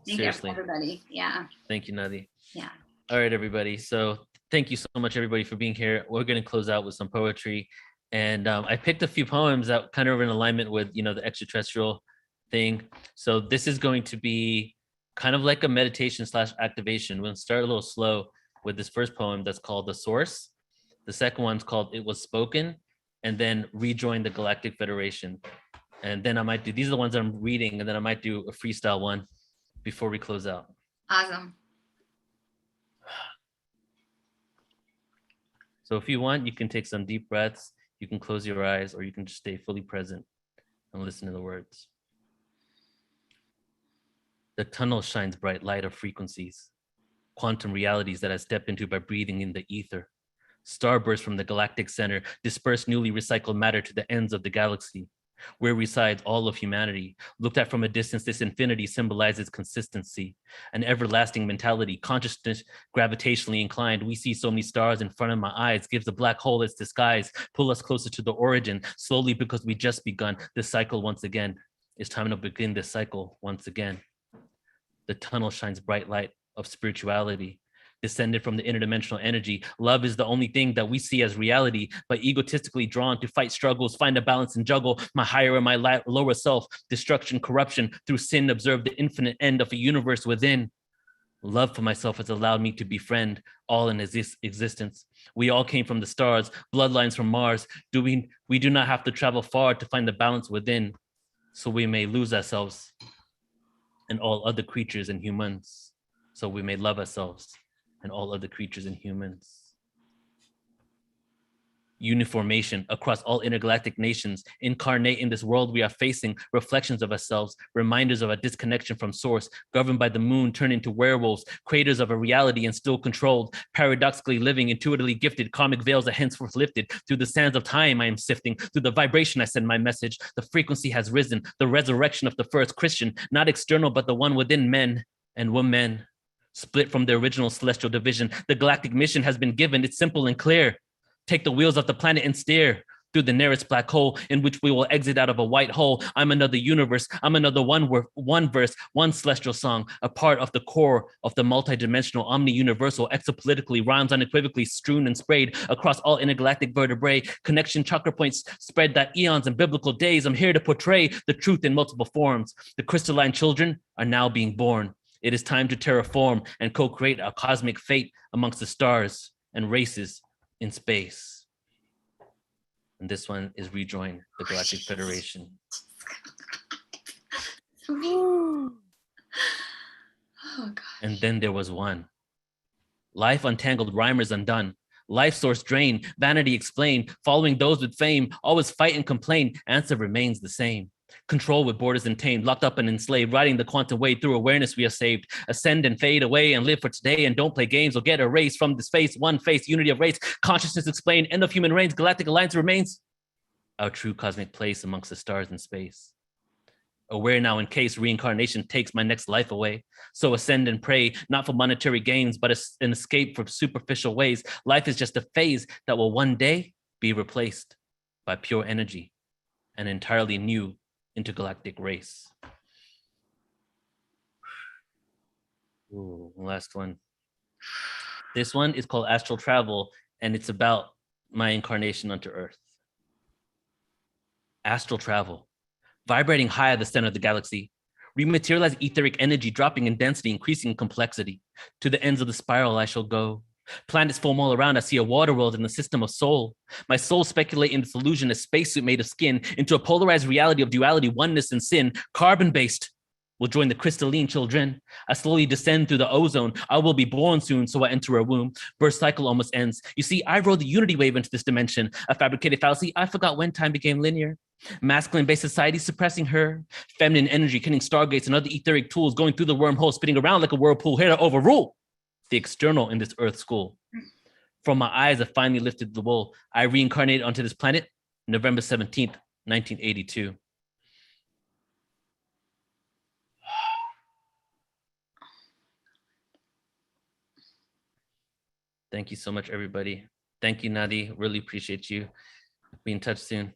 Thank you, everybody. Yeah. Thank you, Nadi. Yeah. All right, everybody. So thank you so much, everybody, for being here. We're going to close out with some poetry. And I picked a few poems that kind of are in alignment with, the extraterrestrial thing. So this is going to be kind of like a meditation / activation. We'll start a little slow with this first poem that's called The Source. The second one's called It Was Spoken, and then Rejoin the Galactic Federation. And then I might do, these are the ones I'm reading, and then I might do a freestyle one before we close out. Awesome. So if you want, you can take some deep breaths, you can close your eyes, or you can just stay fully present and listen to the words. The tunnel shines bright light of frequencies, quantum realities that I step into by breathing in the ether. Starbursts from the galactic center disperse newly recycled matter to the ends of the galaxy, where resides all of humanity. Looked at from a distance, this infinity symbolizes consistency, an everlasting mentality, consciousness gravitationally inclined. We see so many stars in front of my eyes, gives a black hole its disguise, pull us closer to the origin, slowly because we just begun this cycle once again. It's time to begin this cycle once again. The tunnel shines bright light of spirituality, descended from the interdimensional energy. Love is the only thing that we see as reality, but egotistically drawn to fight struggles, find a balance and juggle my higher and my lower self, destruction, corruption, through sin, observe the infinite end of a universe within. Love for myself has allowed me to befriend all in existence. We all came from the stars, bloodlines from Mars. We do not have to travel far to find the balance within. so we may lose ourselves and all other creatures and humans, so we may love ourselves and all other creatures and humans. Uniformation across all intergalactic nations, incarnate in this world we are facing, reflections of ourselves, reminders of a disconnection from source, governed by the moon, turned into werewolves, creators of a reality and still controlled, paradoxically living, intuitively gifted, karmic veils are henceforth lifted. Through the sands of time I am sifting, through the vibration I send my message, the frequency has risen, the resurrection of the first Christian, not external but the one within men and women, split from the original celestial division. The galactic mission has been given, it's simple and clear. Take the wheels off the planet and steer through the nearest black hole in which we will exit out of a white hole. I'm another universe. I'm another one verse, one celestial song, a part of the core of the multidimensional, omni-universal, exopolitically, rhymes unequivocally strewn and sprayed across all intergalactic vertebrae, connection chakra points spread that eons and biblical days. I'm here to portray the truth in multiple forms. The crystalline children are now being born. It is time to terraform and co-create a cosmic fate amongst the stars and races in space. And this one is rejoin the Galactic Federation. Oh, God. And then there was one. Life untangled, rhymers undone. Life source drained, vanity explained, following those with fame, always fight and complain, answer remains the same. Control with borders untamed, locked up and enslaved, riding the quantum wave through awareness we are saved. Ascend and fade away and live for today and don't play games or get erased from this face, one face, unity of race, consciousness explained, end of human reigns, galactic alliance remains. Our true cosmic place amongst the stars in space. Aware now in case reincarnation takes my next life away. So ascend and pray, not for monetary gains, but an escape from superficial ways. Life is just a phase that will one day be replaced by pure energy, an entirely new intergalactic race. Ooh, last one. This one is called Astral Travel, and it's about my incarnation onto Earth. Astral travel, vibrating high at the center of the galaxy, rematerialize etheric energy, dropping in density, increasing in complexity. To the ends of the spiral I shall go. Planets form all around, I see a water world in the system of soul. My soul speculate in this illusion, a spacesuit made of skin, into a polarized reality of duality, oneness and sin, carbon-based. Will join the crystalline children. I slowly descend through the ozone. I will be born soon, so I enter a womb. Birth cycle almost ends. You see, I rode the unity wave into this dimension. A fabricated fallacy, I forgot when time became linear. Masculine-based society suppressing her. Feminine energy, killing stargates and other etheric tools, going through the wormhole, spinning around like a whirlpool, here to overrule the external in this Earth school. From my eyes, I finally lifted the wool. I reincarnated onto this planet, November 17th, 1982. Thank you so much, everybody. Thank you, Nadi. Really appreciate you. Be in touch soon.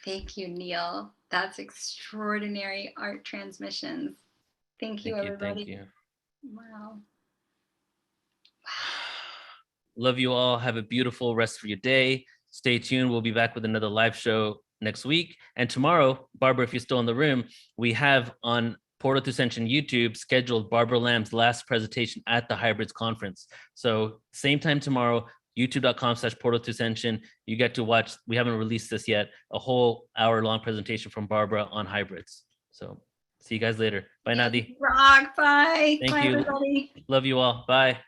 Thank you, Neil. That's extraordinary art transmissions. Thank you, everybody. Thank you. Wow. Love you all. Have a beautiful rest of your day. Stay tuned. We'll be back with another live show next week. And tomorrow, Barbara, if you're still in the room, we have on Portal to Ascension YouTube scheduled Barbara Lamb's last presentation at the Hybrids Conference. So same time tomorrow, youtube.com/Portal to Ascension. You get to watch, we haven't released this yet, a whole hour-long presentation from Barbara on hybrids. So see you guys later. Bye, Nadi. Rock. Bye. Thank Bye, you. everybody. Love you all. Bye.